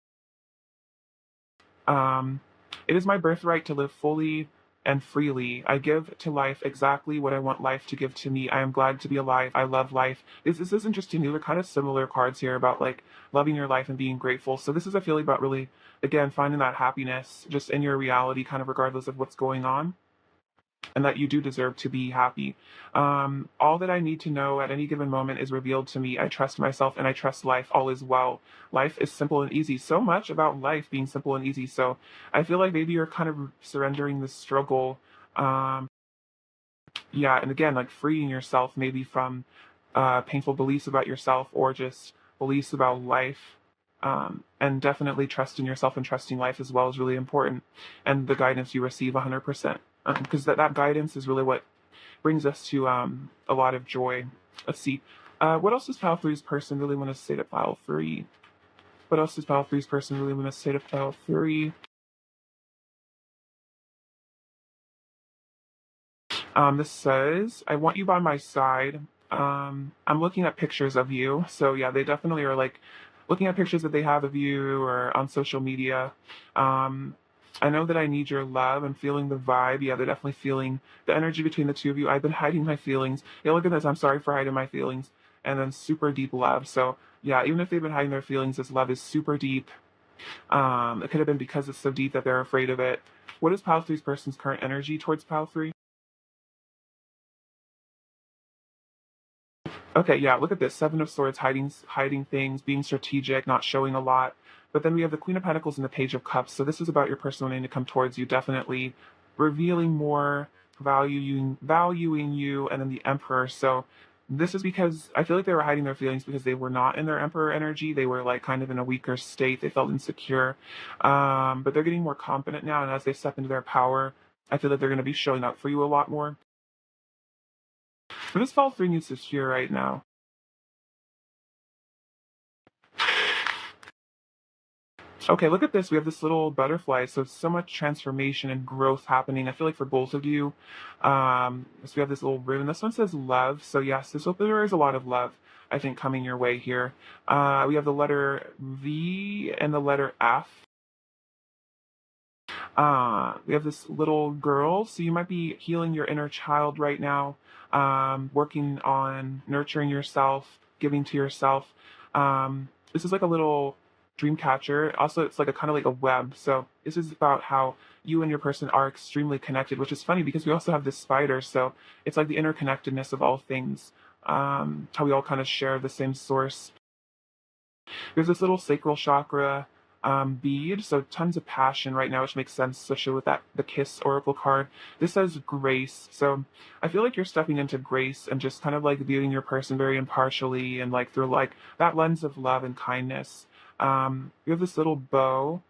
Speaker 1: Um, it is my birthright to live fully and freely. I give to life exactly what I want life to give to me. I am glad to be alive. I love life. This is interesting. These are kind of similar cards here about like loving your life and being grateful. So this is a feeling about really, again, finding that happiness just in your reality, kind of regardless of what's going on, and that you do deserve to be happy. All that I need to know at any given moment is revealed to me. I trust myself and I trust life. All is well. Life is simple and easy. So much about life being simple and easy. So I feel like maybe you're kind of surrendering the struggle. Um, yeah, and again, like freeing yourself maybe from painful beliefs about yourself or just beliefs about life. And definitely trusting yourself and trusting life as well is really important. And the guidance you receive 100%. Because that guidance is really what brings us to a lot of joy. Let's see. What else does Pile Three's person really want to say to Pile Three? What else does Pile Three's person really want to say to Pile Three? This says, I want you by my side. I'm looking at pictures of you. So yeah, they definitely are like looking at pictures that they have of you or on social media. Um, I know that I need your love. I'm feeling the vibe. Yeah, they're definitely feeling the energy between the two of you. I've been hiding my feelings. Yeah, look at this. I'm sorry for hiding my feelings. And then super deep love. So yeah, even if they've been hiding their feelings, this love is super deep. It could have been because it's so deep that they're afraid of it. What is Pile Three's person's current energy towards Pile Three? Okay, yeah, look at this. Seven of Swords, hiding things, being strategic, not showing a lot. But then we have the Queen of Pentacles and the Page of Cups. So this is about your person wanting to come towards you, definitely revealing more, valuing you, and then the Emperor. So this is because I feel like they were hiding their feelings because they were not in their Emperor energy. They were like kind of in a weaker state. They felt insecure. But they're getting more confident now, and as they step into their power, I feel like they're going to be showing up for you a lot more. But this Fall 3 needs to hear right now. Okay, look at this. We have this little butterfly. So so much transformation and growth happening. I feel like for both of you. So we have this little rune. This one says love. So yes, there is a lot of love, I think, coming your way here. We have the letter V and the letter F. We have this little girl. So you might be healing your inner child right now, working on nurturing yourself, giving to yourself. This is like a little dream catcher. Also, it's like a kind of like a web. So this is about how you and your person are extremely connected, which is funny because we also have this spider. So it's like the interconnectedness of all things. how we all kind of share the same source. There's this little sacral chakra bead, so tons of passion right now, which makes sense, especially with that the Kiss Oracle card. This says grace, so I feel like you're stepping into grace and just kind of like viewing your person very impartially and like through like that lens of love and kindness. You have this little bow.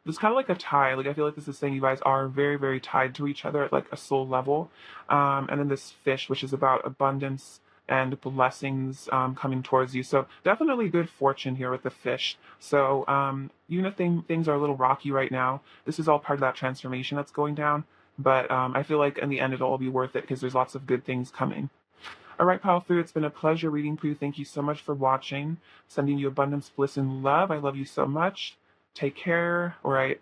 Speaker 1: This kind of like a tie. Like I feel like this is saying you guys are very, very tied to each other at like a soul level. And then this fish, which is about abundance and blessings coming towards you. So definitely good fortune here with the fish. So even if things are a little rocky right now, this is all part of that transformation that's going down. But I feel like in the end it'll all be worth it because there's lots of good things coming. All right, Pal Food, it's been a pleasure reading for you. Thank you so much for watching. Sending you abundance, bliss, and love. I love you so much. Take care. All right.